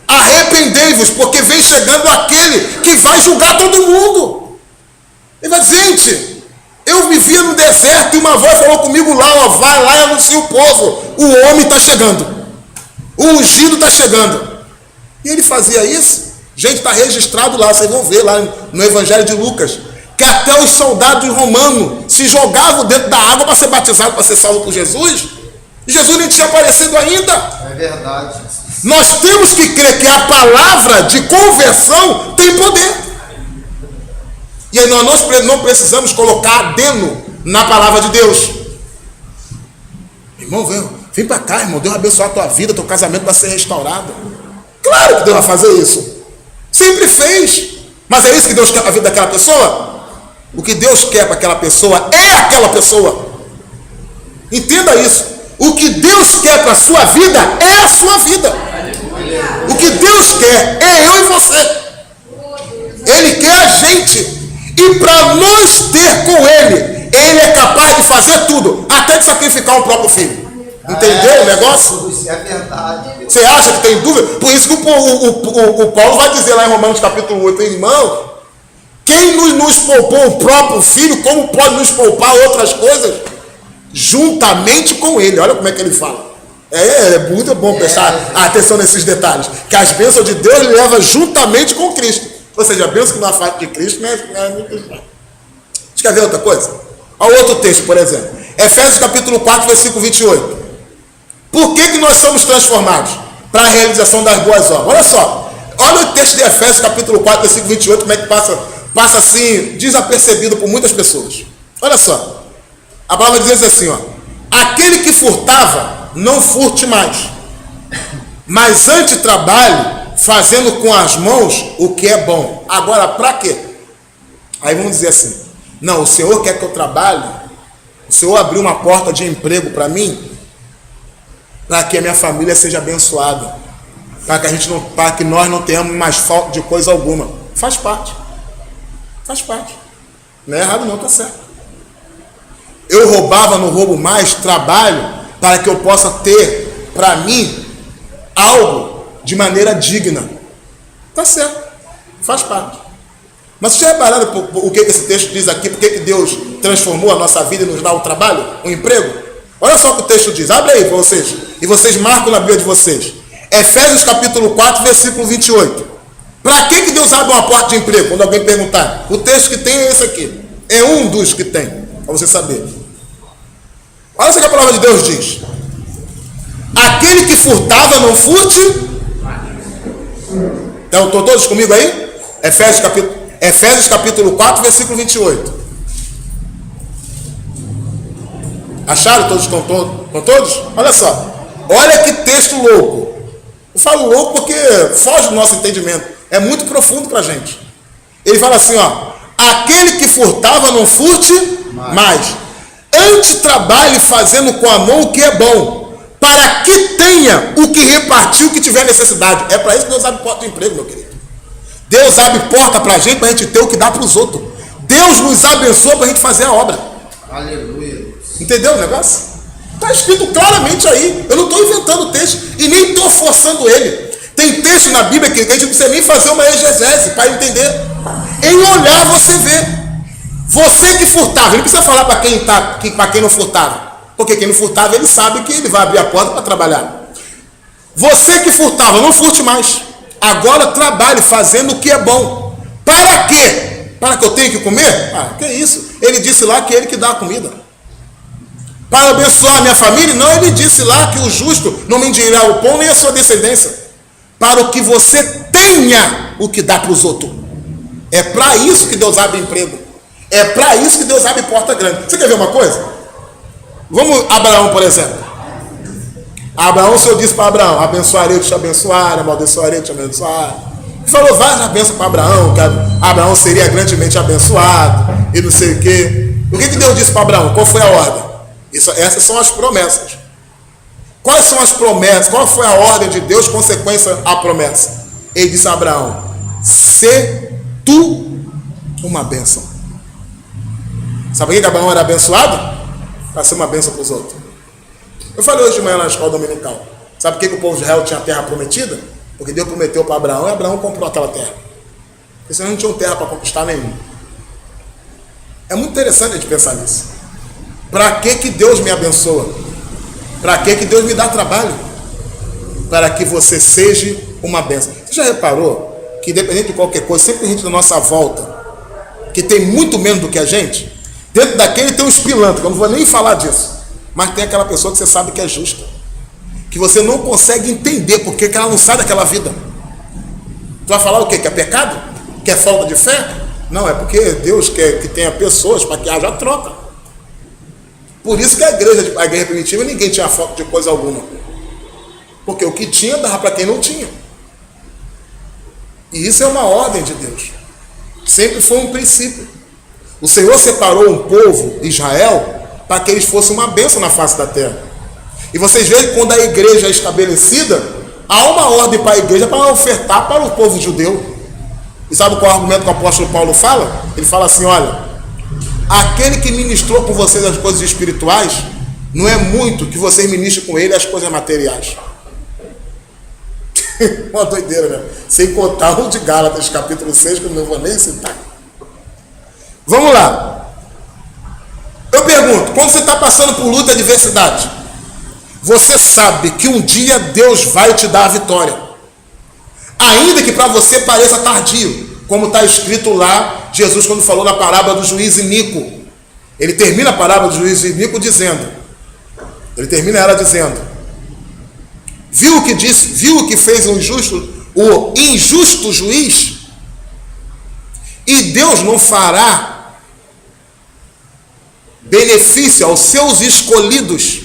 Arrependei-vos, porque vem chegando aquele que vai julgar todo mundo. Ele vai dizer, gente, eu vivia no deserto e uma voz falou comigo lá, ó, vai lá e anuncia o povo. O homem está chegando. O ungido está chegando. E ele fazia isso. Gente, está registrado lá, vocês vão ver lá no Evangelho de Lucas, que até os soldados romanos se jogavam dentro da água para ser batizado, para ser salvo por Jesus. E Jesus nem tinha aparecido ainda. É verdade. Nós temos que crer que a palavra de conversão tem poder. E aí nós não precisamos colocar adeno na palavra de Deus. Irmão, vem para cá, irmão. Deus vai abençoar a tua vida, teu casamento vai ser restaurado. Claro que Deus vai fazer isso. Sempre fez. Mas é isso que Deus quer para a vida daquela pessoa? O que Deus quer para aquela pessoa é aquela pessoa. Entenda isso. O que Deus quer para a sua vida é a sua vida. O que Deus quer é eu e você. Ele quer a gente. E para nós ter com Ele, Ele é capaz de fazer tudo, até de sacrificar o próprio filho. Entendeu o negócio? Isso é verdade. Você acha que tem dúvida? Por isso que o Paulo vai dizer lá em Romanos capítulo 8, irmão, quem nos poupou o próprio filho, como pode nos poupar outras coisas? Juntamente com Ele. Olha como é que ele fala. É muito bom prestar atenção nesses detalhes. Que as bênçãos de Deus ele leva juntamente com Cristo. Ou seja, a bênção que não afasta de Cristo não é muito cristão. Você quer ver outra coisa? Olha outro texto, por exemplo. Efésios capítulo 4, versículo 28. Por que nós somos transformados? Para a realização das boas obras. Olha só. Olha o texto de Efésios capítulo 4, versículo 28, como é que passa assim, desapercebido por muitas pessoas. Olha só. A palavra diz assim, ó. Aquele que furtava, não furte mais. Mas antes trabalhe, fazendo com as mãos o que é bom. Agora, para quê? Aí vamos dizer assim, não, o Senhor quer que eu trabalhe, o Senhor abriu uma porta de emprego para mim, para que a minha família seja abençoada, para que nós não tenhamos mais falta de coisa alguma. Faz parte. Faz parte. Não é errado não, tá certo. Eu roubava, não roubo mais, trabalho para que eu possa ter para mim algo de maneira digna. Tá certo. Faz parte. Mas vocês já repararam o que esse texto diz aqui? Por que Deus transformou a nossa vida e nos dá um trabalho, um emprego? Olha só o que o texto diz. Abre aí para vocês. E vocês marcam na Bíblia de vocês. Efésios capítulo 4, versículo 28. Para que Deus abre uma porta de emprego? Quando alguém perguntar. O texto que tem é esse aqui. É um dos que tem. Para você saber. Olha o que a palavra de Deus diz. Aquele que furtava, não furte. Então, estão todos comigo aí? Efésios capítulo 4, versículo 28. Acharam? Todos estão todos? Olha só. Olha que texto louco. Eu falo louco porque foge do nosso entendimento. É muito profundo para a gente. Ele fala assim, ó. Aquele que furtava, não furte mais. Antes trabalhe fazendo com a mão o que é bom, para que tenha o que repartir, o que tiver necessidade. É para isso que Deus abre porta de emprego, meu querido. Deus abre porta para a gente ter o que dá para os outros. Deus nos abençoa para a gente fazer a obra. Aleluia. Entendeu o negócio? Está escrito claramente aí. Eu não estou inventando o texto e nem estou forçando ele. Tem texto na Bíblia que a gente não precisa nem fazer uma exegese para entender. Em olhar você vê. Você que furtava, ele precisa falar para quem não furtava. Porque quem não furtava, ele sabe que ele vai abrir a porta para trabalhar. Você que furtava, não furte mais. Agora trabalhe fazendo o que é bom. Para quê? Para que eu tenha que comer? Ah, que isso? Ele disse lá que é ele que dá a comida. Para abençoar a minha família? Não, ele disse lá que o justo não mendigirá o pão nem a sua descendência. Para o que você tenha o que dá para os outros. É para isso que Deus abre emprego. É para isso que Deus abre porta grande. Você quer ver uma coisa? Vamos, Abraão, por exemplo. Abraão, o Senhor disse para Abraão: abençoarei te abençoar, amaldiçoarei te abençoar. Ele falou várias bênçãos para Abraão, que Abraão seria grandemente abençoado, e não sei o quê. O que Deus disse para Abraão? Qual foi a ordem? Essas são as promessas. Quais são as promessas? Qual foi a ordem de Deus, consequência à promessa? Ele disse a Abraão: sê tu uma bênção. Sabe por que Abraão era abençoado? Para ser uma bênção para os outros. Eu falei hoje de manhã na escola dominical. Sabe por que o povo de Israel tinha a terra prometida? Porque Deus prometeu para Abraão e Abraão comprou aquela terra. Porque senão não tinha terra para conquistar nenhum. É muito interessante a gente pensar nisso. Para que Deus me abençoa? Para que Deus me dá trabalho? Para que você seja uma bênção. Você já reparou que independente de qualquer coisa, sempre tem gente na nossa volta que tem muito menos do que a gente? Dentro daquele tem um espilantra, eu não vou nem falar disso. Mas tem aquela pessoa que você sabe que é justa. Que você não consegue entender porque que ela não sai daquela vida. Tu vai falar o quê? Que é pecado? Que é falta de fé? Não, é porque Deus quer que tenha pessoas para que haja troca. Por isso que a igreja primitiva ninguém tinha falta de coisa alguma. Porque o que tinha dava para quem não tinha. E isso é uma ordem de Deus. Sempre foi um princípio. O Senhor separou um povo, Israel, para que eles fossem uma bênção na face da terra. E vocês veem que quando a igreja é estabelecida, há uma ordem para a igreja para ofertar para o povo judeu. E sabe qual é o argumento que o apóstolo Paulo fala? Ele fala assim: olha, aquele que ministrou por vocês as coisas espirituais, não é muito que vocês ministrem com ele as coisas materiais. Uma doideira, né? Sem contar o de Gálatas, capítulo 6, que eu não vou nem citar. Vamos lá. Eu pergunto, quando você está passando por luta e adversidade, você sabe que um dia Deus vai te dar a vitória. Ainda que para você pareça tardio, como está escrito lá, Jesus quando falou na parábola do juiz Inico. Ele termina a parábola do juiz Inico dizendo, viu o que disse, viu o que fez o injusto juiz? E Deus não fará benefício aos seus escolhidos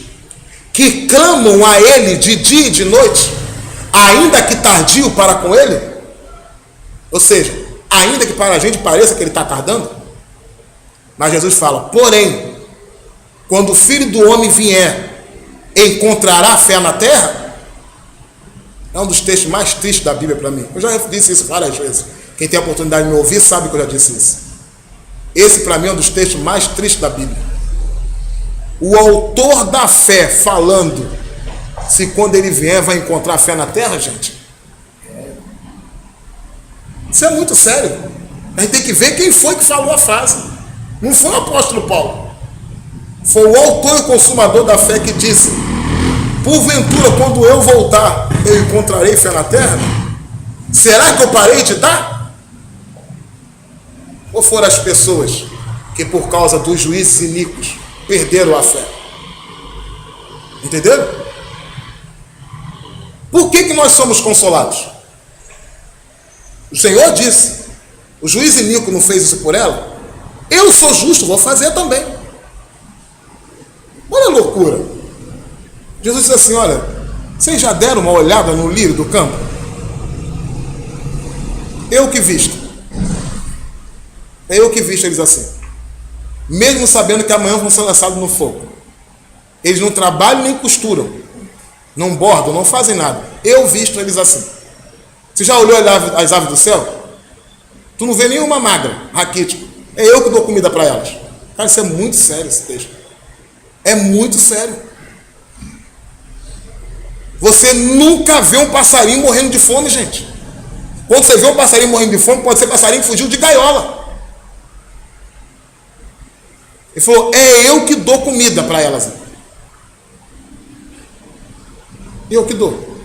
que clamam a Ele de dia e de noite, ainda que tardio para com Ele? Ou seja, ainda que para a gente pareça que Ele está tardando. Mas Jesus fala: porém, quando o Filho do Homem vier, encontrará fé na terra? É um dos textos mais tristes da Bíblia para mim. Eu já disse isso várias vezes. Quem tem a oportunidade de me ouvir sabe que eu já disse isso. Esse para mim é um dos textos mais tristes da Bíblia. O autor da fé falando se quando ele vier vai encontrar fé na terra, gente. Isso é muito sério. A gente tem que ver quem foi que falou a frase. Não foi o apóstolo Paulo. Foi o autor e consumador da fé que disse: porventura, quando eu voltar, eu encontrarei fé na terra? Será que eu parei de dar? Ou foram as pessoas que, por causa dos juízes iníquos, perderam a fé? Entenderam? Por que nós somos consolados? O Senhor disse: o juiz iníquo não fez isso por ela? Eu sou justo, vou fazer também. Olha a loucura. Jesus disse assim: olha, vocês já deram uma olhada no lírio do campo? Eu que visto. É eu que visto eles assim. Mesmo sabendo que amanhã vão ser lançados no fogo. Eles não trabalham nem costuram. Não bordam, não fazem nada. Eu visto eles assim. Você já olhou as aves do céu? Tu não vê nenhuma magra, raquítico. É eu que dou comida para elas. Cara, isso é muito sério, esse texto. É muito sério. Você nunca vê um passarinho morrendo de fome, gente. Quando você vê um passarinho morrendo de fome, pode ser passarinho que fugiu de gaiola. Ele falou: é eu que dou comida para elas. Eu que dou.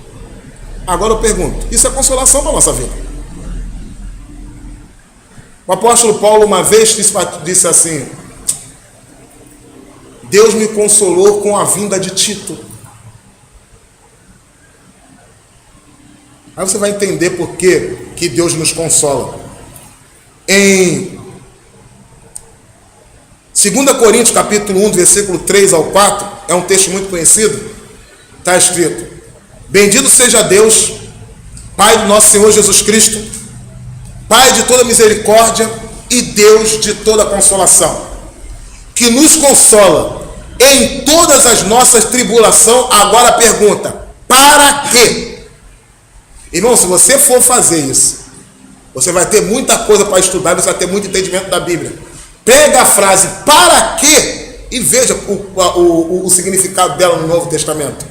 Agora eu pergunto: isso é consolação para a nossa vida? O apóstolo Paulo uma vez disse assim: Deus me consolou com a vinda de Tito. Aí você vai entender por que Deus nos consola. Em 2 Coríntios capítulo 1, versículo 3 ao 4, é um texto muito conhecido, está escrito: bendito seja Deus, Pai do nosso Senhor Jesus Cristo, Pai de toda misericórdia e Deus de toda consolação, que nos consola em todas as nossas tribulações. Agora a pergunta: para quê? Irmão, se você for fazer isso, você vai ter muita coisa para estudar, você vai ter muito entendimento da Bíblia. Pega a frase para quê e veja o significado dela no Novo Testamento.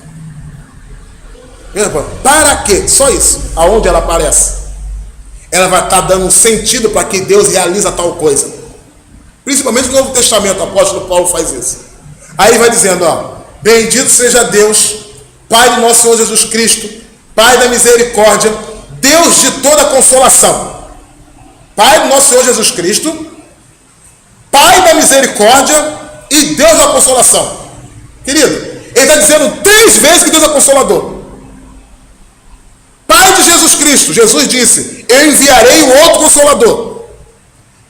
Para quê? Só isso. Aonde ela aparece? Ela vai estar dando um sentido para que Deus realiza tal coisa. Principalmente no Novo Testamento, o apóstolo Paulo faz isso. Aí ele vai dizendo: ó, bendito seja Deus, Pai do nosso Senhor Jesus Cristo, Pai da misericórdia, Deus de toda consolação. Pai do nosso Senhor Jesus Cristo, Pai da misericórdia e Deus da consolação. Querido, ele está dizendo 3 vezes que Deus é consolador. Pai de Jesus Cristo, Jesus disse: eu enviarei o outro consolador.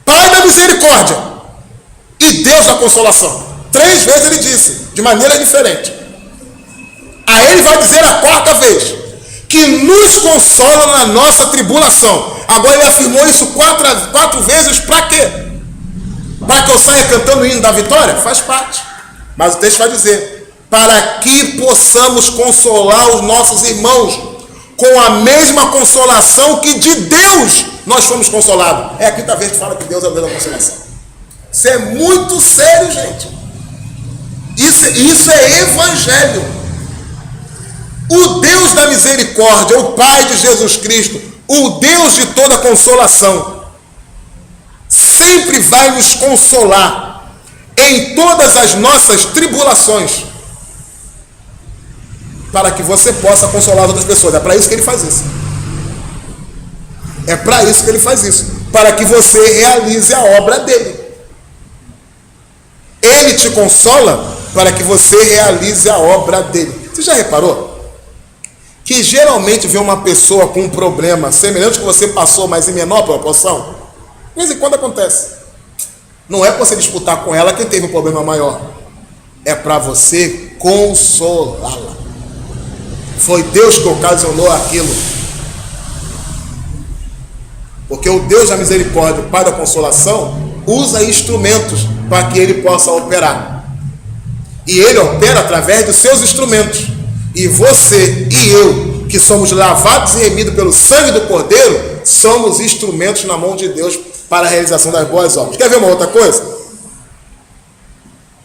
Pai da misericórdia e Deus da consolação. 3 vezes ele disse, de maneira diferente. Aí ele vai dizer a 4ª vez que nos consola na nossa tribulação. Agora ele afirmou isso 4 vezes para quê? Para que eu saia cantando o hino da vitória? Faz parte. Mas o texto vai dizer: para que possamos consolar os nossos irmãos com a mesma consolação que de Deus nós fomos consolados. É a 5ª vez que fala que Deus é o Deus da consolação. Isso é muito sério, gente. Isso é evangelho. O Deus da misericórdia, o Pai de Jesus Cristo, o Deus de toda consolação, sempre vai nos consolar em todas as nossas tribulações, para que você possa consolar outras pessoas. É para isso que ele faz isso. É para isso que ele faz isso. Para que você realize a obra dele. Ele te consola para que você realize a obra dele. Você já reparou que geralmente vem uma pessoa com um problema semelhante que você passou, mas em menor proporção? De vez em quando acontece. Não é para você disputar com ela quem teve um problema maior. É para você consolá-la. Foi Deus que ocasionou aquilo. Porque o Deus da misericórdia, o Pai da consolação, usa instrumentos para que ele possa operar. E ele opera através dos seus instrumentos. E você e eu, que somos lavados e remidos pelo sangue do Cordeiro, somos instrumentos na mão de Deus para a realização das boas obras. Quer ver uma outra coisa?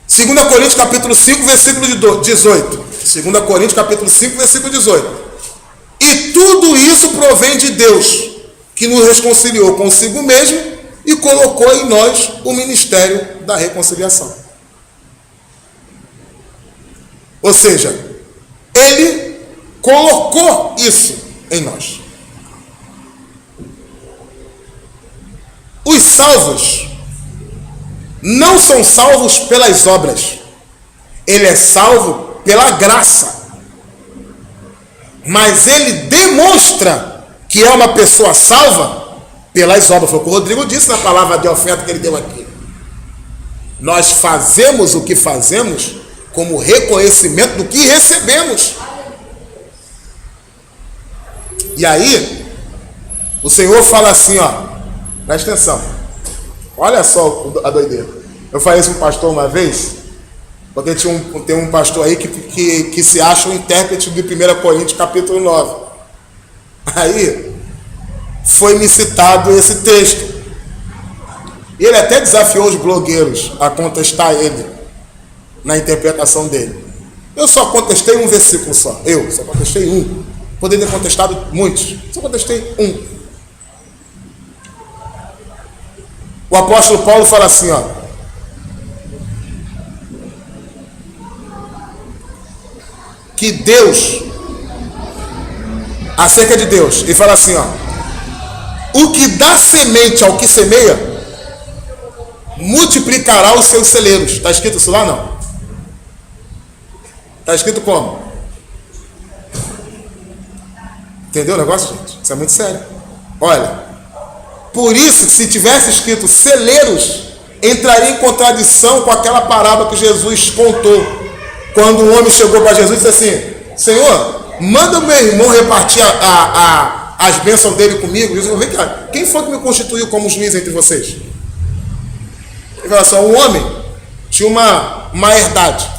2 Coríntios capítulo 5, versículo 18. 2 Coríntios capítulo 5, versículo 18. E tudo isso provém de Deus, que nos reconciliou consigo mesmo e colocou em nós o ministério da reconciliação. Ou seja, ele colocou isso em nós. Os salvos não são salvos pelas obras. Ele é salvo pela graça. Mas ele demonstra que é uma pessoa salva pelas obras. Foi o que o Rodrigo disse na palavra de oferta que ele deu aqui. Nós fazemos o que fazemos como reconhecimento do que recebemos. E aí, o Senhor fala assim, ó, presta atenção, olha só a doideira. Eu falei isso com um pastor uma vez, porque tem um pastor aí que se acha um intérprete de 1 Coríntios capítulo 9. Aí, foi-me citado esse texto. E ele até desafiou os blogueiros a contestar ele na interpretação dele. Eu só contestei um versículo só. Eu só contestei um. Poderia ter contestado muitos. Só contestei um. O apóstolo Paulo fala assim, ó. Que Deus, acerca de Deus, ele fala assim, ó. O que dá semente ao que semeia, multiplicará os seus celeiros. Está escrito isso lá, não? Está escrito como? Entendeu o negócio, gente? Isso é muito sério. Olha, por isso, se tivesse escrito celeiros, entraria em contradição com aquela parábola que Jesus contou. Quando um homem chegou para Jesus e disse assim, Senhor, manda o meu irmão repartir as bênçãos dele comigo. Jesus, vem cá, quem foi que me constituiu como juiz entre vocês? Ele falou assim, um homem tinha uma herdade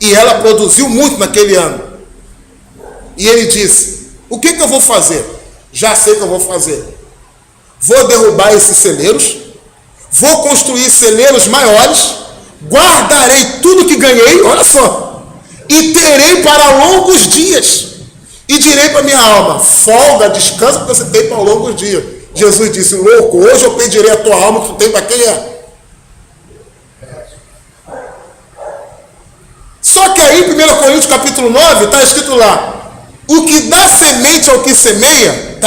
e ela produziu muito naquele ano. E ele disse, o que eu vou fazer? Já sei o que eu vou fazer. Vou derrubar esses celeiros, vou construir celeiros maiores, guardarei tudo que ganhei, olha só, e terei para longos dias. E direi para minha alma, folga, descansa, porque você tem para longos dias. Jesus disse, louco, hoje eu pedirei a tua alma que tu tem para quem é. Só que aí, 1 Coríntios capítulo 9, está escrito lá, o que dá semente ao que semeia,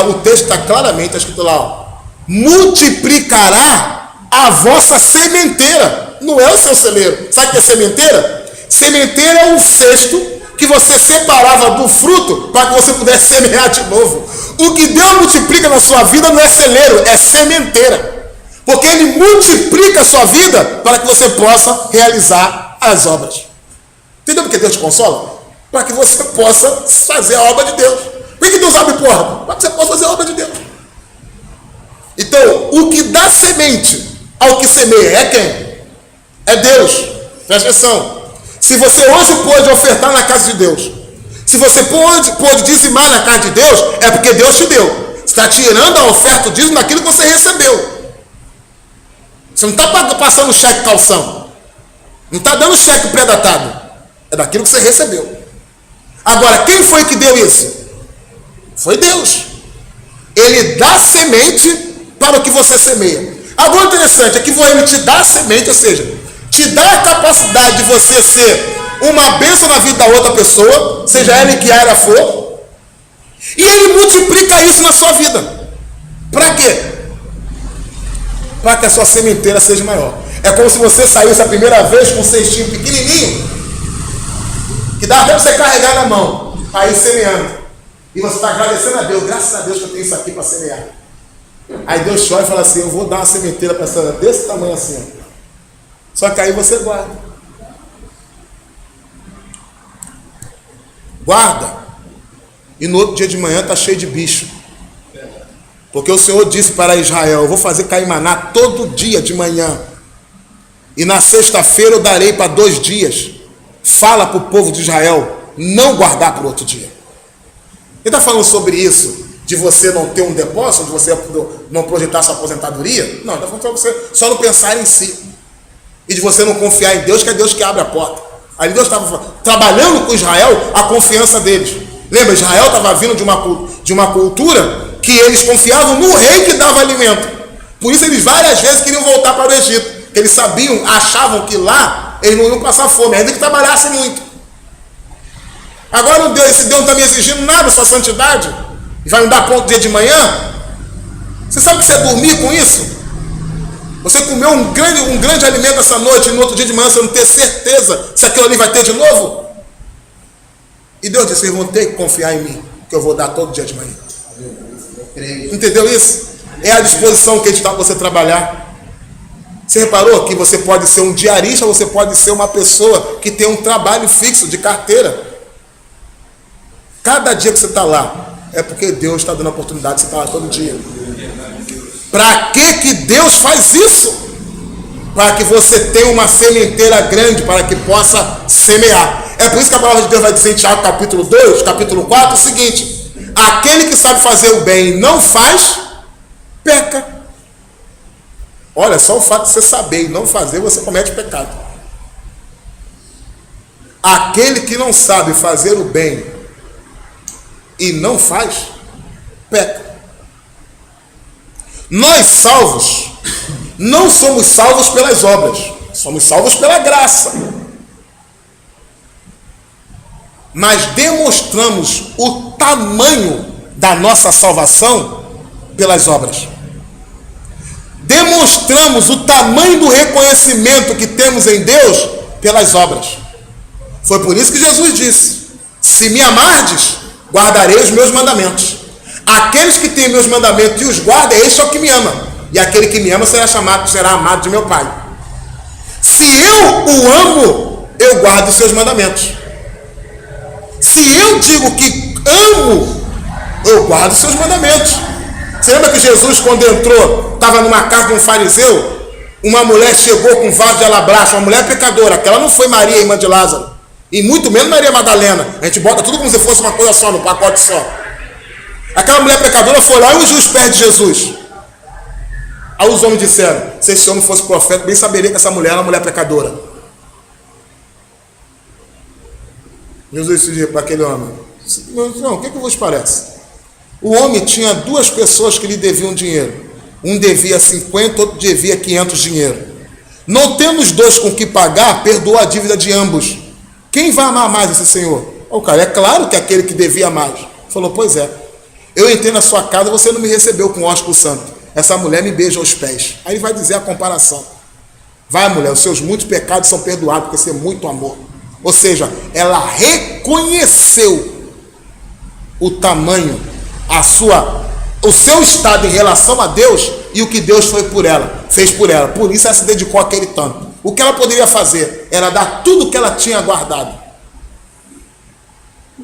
o texto está claramente, está escrito lá, ó, multiplicará a vossa sementeira, não é o seu celeiro. Sabe o que é sementeira? Sementeira é um cesto que você separava do fruto para que você pudesse semear de novo. O que Deus multiplica na sua vida não é celeiro, é sementeira. Porque Ele multiplica a sua vida para que você possa realizar as obras. Entendeu porque Deus te consola? Para que você possa fazer a obra de Deus. Por que Deus abre porta? Para que você possa fazer a obra de Deus. Então, o que dá semente ao que semeia é quem? É Deus. Presta atenção. Se você hoje pôde ofertar na casa de Deus, se você pôde dizimar na casa de Deus, é porque Deus te deu. Você está tirando a oferta, o dízimo daquilo que você recebeu. Você não está passando cheque calção. Não está dando cheque pré-datado. É daquilo que você recebeu. Agora, quem foi que deu isso? Foi Deus. Ele dá semente para o que você semeia. Agora, o interessante é que Ele te dá semente, ou seja, te dá a capacidade de você ser uma bênção na vida da outra pessoa, seja ela em que área for, e Ele multiplica isso na sua vida. Para quê? Para que a sua sementeira seja maior. É como se você saísse a primeira vez com um cestinho pequenininho, que dá até para você carregar na mão, aí semeando. E você está agradecendo a Deus, graças a Deus que eu tenho isso aqui para semear. Aí Deus chora e fala assim, eu vou dar uma sementeira para essa desse tamanho assim, ó. Só que aí você guarda. Guarda. E no outro dia de manhã está cheio de bicho. Porque o Senhor disse para Israel, eu vou fazer cair maná todo dia de manhã. E na sexta-feira eu darei para 2 dias. Fala para o povo de Israel não guardar para o outro dia. Ele está falando sobre isso, de você não ter um depósito, de você não projetar sua aposentadoria? Não, está falando para você só não pensar em si. E de você não confiar em Deus, que é Deus que abre a porta. Aí Deus estava trabalhando com Israel a confiança deles. Lembra, Israel estava vindo de uma cultura que eles confiavam no rei que dava alimento. Por isso eles várias vezes queriam voltar para o Egito, porque eles achavam que lá eles não iam passar fome, ainda que trabalhassem muito. Agora esse Deus não está me exigindo nada, sua santidade, e vai me dar pão dia de manhã. Você sabe que você dormir com isso? Você comeu um grande alimento essa noite, e no outro dia de manhã você não ter certeza se aquilo ali vai ter de novo? E Deus disse, vocês vão ter que confiar em mim, que eu vou dar todo dia de manhã. Entendeu isso? É a disposição que a gente dá para você trabalhar. Você reparou que você pode ser um diarista, ou você pode ser uma pessoa que tem um trabalho fixo de carteira. Cada dia que você está lá, é porque Deus está dando a oportunidade de você estar lá todo dia. Para que Deus faz isso? Para que você tenha uma sementeira grande, para que possa semear. É por isso que a palavra de Deus vai dizer em Tiago capítulo 2, capítulo 4, o seguinte: aquele que sabe fazer o bem e não faz, peca. Olha, só o fato de você saber e não fazer, você comete pecado. Aquele que não sabe fazer o bem e não faz, peca. Nós salvos, não somos salvos pelas obras, somos salvos pela graça. Mas demonstramos o tamanho da nossa salvação pelas obras. Demonstramos o tamanho do reconhecimento que temos em Deus pelas obras. Foi por isso que Jesus disse: se me amardes, guardarei os meus mandamentos. Aqueles que têm meus mandamentos e os guardam, este é o que me ama. E aquele que me ama será amado de meu Pai. Se eu o amo, eu guardo os seus mandamentos. Se eu digo que amo, eu guardo os seus mandamentos. Você lembra que Jesus, quando entrou, estava numa casa de um fariseu? Uma mulher chegou com um vaso de alabastro, uma mulher pecadora. Aquela não foi Maria, irmã de Lázaro. E muito menos Maria Madalena. A gente bota tudo como se fosse uma coisa só, no pacote só. Aquela mulher pecadora foi lá e ungiu os pés de Jesus. Aí os homens disseram: se esse homem fosse profeta, bem saberia que essa mulher era uma mulher pecadora. Jesus disse para aquele homem: não, o que vos parece? O homem tinha duas pessoas que lhe deviam dinheiro. Um devia 50, outro devia 500 dinheiro. Não tendo os dois com que pagar, perdoou a dívida de ambos. Quem vai amar mais esse senhor? O cara, é claro que aquele que devia mais. Falou: pois é, eu entrei na sua casa, você não me recebeu com ósculo santo. Essa mulher me beija aos pés. Aí ele vai dizer a comparação. Vai, mulher, os seus muitos pecados são perdoados, porque você é muito amor. Ou seja, ela reconheceu o tamanho, o seu estado em relação a Deus e o que Deus fez por ela. Por isso ela se dedicou àquele tanto. O que ela poderia fazer era dar tudo que ela tinha guardado.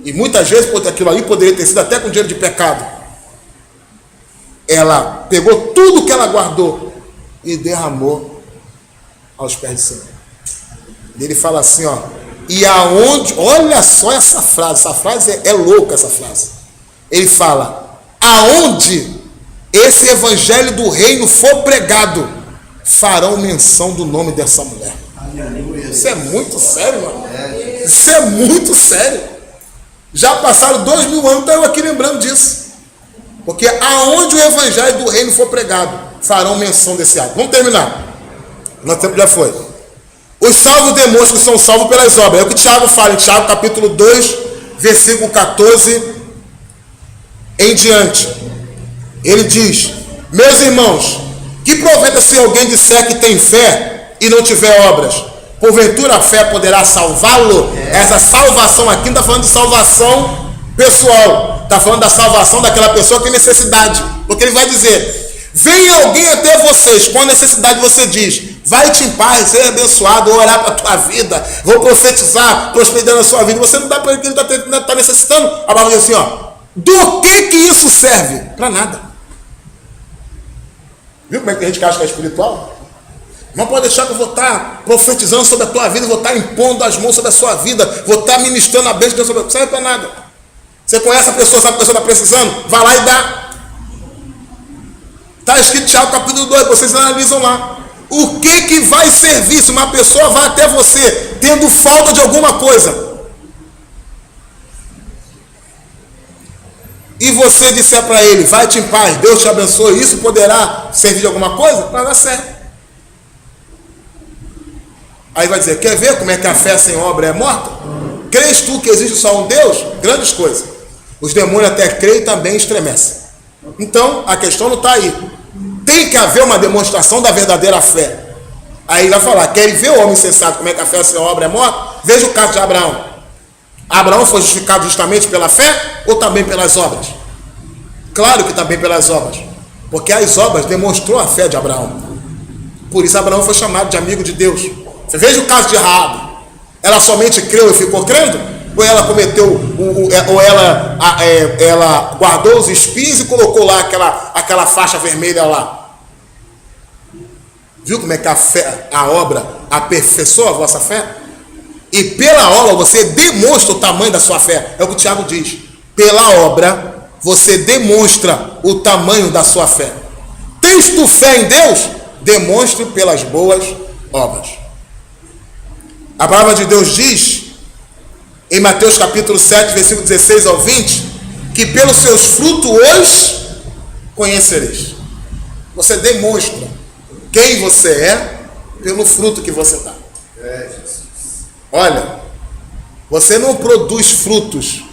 E muitas vezes aquilo ali poderia ter sido até com dinheiro de pecado. Ela pegou tudo que ela guardou e derramou aos pés do Senhor. E ele fala assim, ó: e aonde, olha só essa frase é louca essa frase. Ele fala: aonde esse evangelho do reino for pregado, farão menção do nome dessa mulher. Isso é muito sério, mano. Isso é muito sério. Já passaram 2000 anos, estou eu aqui lembrando disso. Porque aonde o evangelho do reino for pregado, farão menção desse ato. Vamos terminar. Nosso tempo já foi. Os salvos demonstram que são salvos pelas obras. É o que Tiago fala em Tiago capítulo 2, versículo 14 em diante. Ele diz: meus irmãos, que proveita se alguém disser que tem fé e não tiver obras? Porventura a fé poderá salvá-lo? Essa salvação aqui não está falando de salvação pessoal, está falando da salvação daquela pessoa que tem necessidade. Porque ele vai dizer: vem alguém até vocês com necessidade, você diz: vai-te em paz, seja abençoado, vou orar para a tua vida, vou profetizar, prosperidade na sua vida. Você não dá para ele que ele está necessitando. A palavra diz assim, ó: do que isso serve? Para nada. Viu como é que tem gente que acha que é espiritual? Não pode deixar que eu vou estar profetizando sobre a tua vida, vou estar impondo as mãos sobre a sua vida, vou estar ministrando a bênção sobre a tua vida. Não serve para nada. Você conhece a pessoa, sabe que a pessoa está precisando? Vai lá e dá. Está escrito em Tiago capítulo 2, vocês analisam lá. O que vai servir se uma pessoa vai até você tendo falta de alguma coisa? e você disser para ele, vai-te em paz, Deus te abençoe, isso poderá servir de alguma coisa? Para dar certo. Aí vai dizer, quer ver como é que a fé sem obra é morta? Crês tu que existe só um Deus? Grandes coisas. Os demônios até creem e também estremecem. Então, a questão não está aí. Tem que haver uma demonstração da verdadeira fé. Aí vai falar, querem ver o homem sensato como é que a fé sem obra é morta? Veja o caso de Abraão. Abraão foi justificado justamente pela fé ou também pelas obras? Claro que também pelas obras. Porque as obras demonstrou a fé de Abraão. Por isso Abraão foi chamado de amigo de Deus. Você veja o caso de Raabe. Ela somente creu e ficou crendo? Ou ela cometeu, ela guardou os espias e colocou lá aquela faixa vermelha lá? Viu como é que a obra aperfeiçoa a vossa fé? E pela obra você demonstra o tamanho da sua fé. É o que o Tiago diz. Pela obra você demonstra o tamanho da sua fé. Tens tu fé em Deus? Demonstre pelas boas obras. A palavra de Deus diz, em Mateus capítulo 7, versículo 16 ao 20, que pelos seus frutos os conhecereis. Você demonstra quem você é pelo fruto que você dá. Olha, você não produz frutos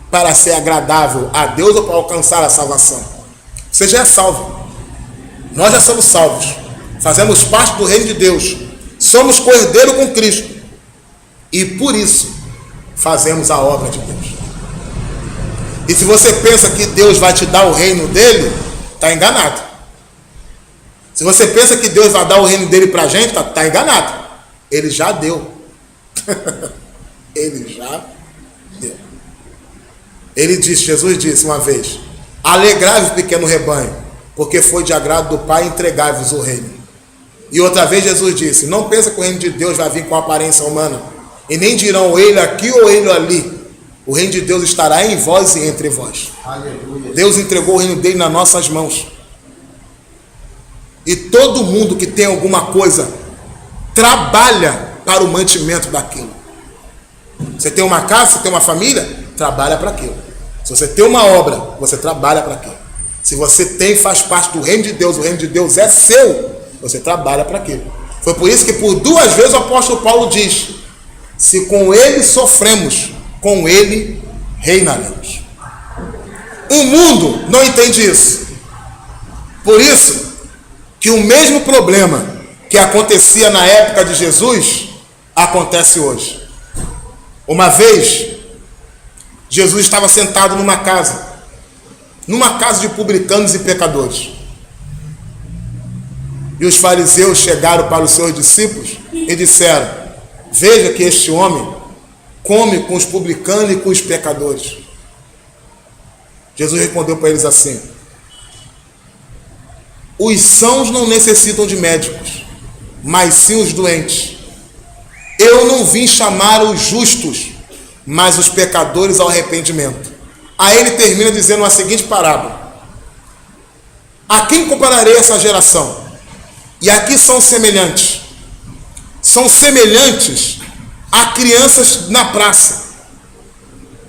para ser agradável a Deus ou para alcançar a salvação. Você já é salvo. Nós já somos salvos. Fazemos parte do reino de Deus. Somos cordeiro com Cristo. E por isso fazemos a obra de Deus. E se você pensa que Deus vai te dar o reino dele, está enganado. Se você pensa que Deus vai dar o reino dele para a gente, está enganado. Ele já deu. Ele já deu. Ele disse, Jesus disse uma vez, alegrai-vos pequeno rebanho, porque foi de agrado do Pai entregai-vos o reino. E outra vez Jesus disse, não pensa que o reino de Deus vai vir com aparência humana, e nem dirão ele aqui ou ele ali. O reino de Deus estará em vós e entre vós. Aleluia. Deus entregou o reino dele nas nossas mãos. E todo mundo que tem alguma coisa trabalha para o mantimento daquilo. Você tem uma casa, você tem uma família, trabalha para aquilo. Se você tem uma obra, você trabalha para aquilo. Se você faz parte do reino de Deus, o reino de Deus é seu, você trabalha para aquilo. Foi por isso que por 2 vezes o apóstolo Paulo diz, se com ele sofremos, com ele reinaremos. O mundo não entende isso. Por isso que o mesmo problema que acontecia na época de Jesus, acontece hoje. Uma vez, Jesus estava sentado numa casa de publicanos e pecadores. E os fariseus chegaram para os seus discípulos e disseram, veja que este homem come com os publicanos e com os pecadores. Jesus respondeu para eles assim, os sãos não necessitam de médicos, mas sim os doentes. Eu não vim chamar os justos, mas os pecadores ao arrependimento. Aí ele termina dizendo a seguinte parábola. A quem compararei essa geração? E aqui são semelhantes. São semelhantes a crianças na praça,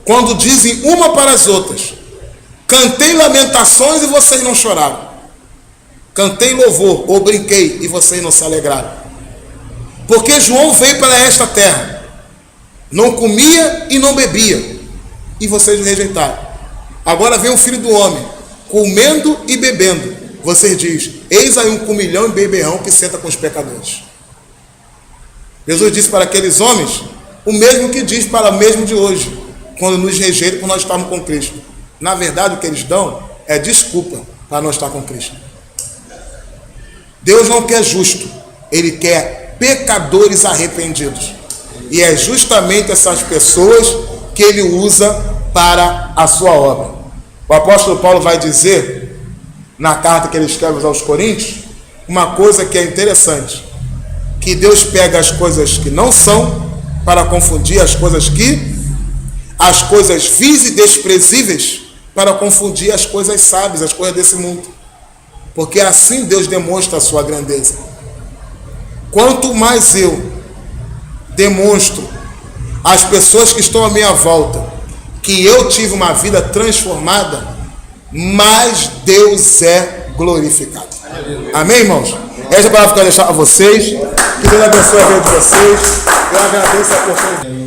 quando dizem uma para as outras, cantei lamentações e vocês não choraram. Cantei louvor ou brinquei e vocês não se alegraram. Porque João veio para esta terra, não comia e não bebia, e vocês o rejeitaram. Agora vem o Filho do Homem, comendo e bebendo. Vocês dizem, eis aí um comilhão e beberrão que senta com os pecadores. Jesus disse para aqueles homens o mesmo que diz para o mesmo de hoje, quando nos rejeitam por nós estarmos com Cristo. Na verdade, o que eles dão é desculpa para não estar com Cristo. Deus não quer justo, Ele quer pecadores arrependidos. E é justamente essas pessoas que Ele usa para a sua obra. O apóstolo Paulo vai dizer, na carta que ele escreve aos Coríntios, uma coisa que é interessante, que Deus pega as coisas que não são para confundir as coisas vis e desprezíveis para confundir as coisas sábias, as coisas desse mundo. Porque assim Deus demonstra a sua grandeza. Quanto mais eu demonstro às pessoas que estão à minha volta que eu tive uma vida transformada, mais Deus é glorificado. Amém, irmãos? Essa é a palavra que eu quero deixar a vocês. Que Deus abençoe a vida de vocês. Eu agradeço a oportunidade.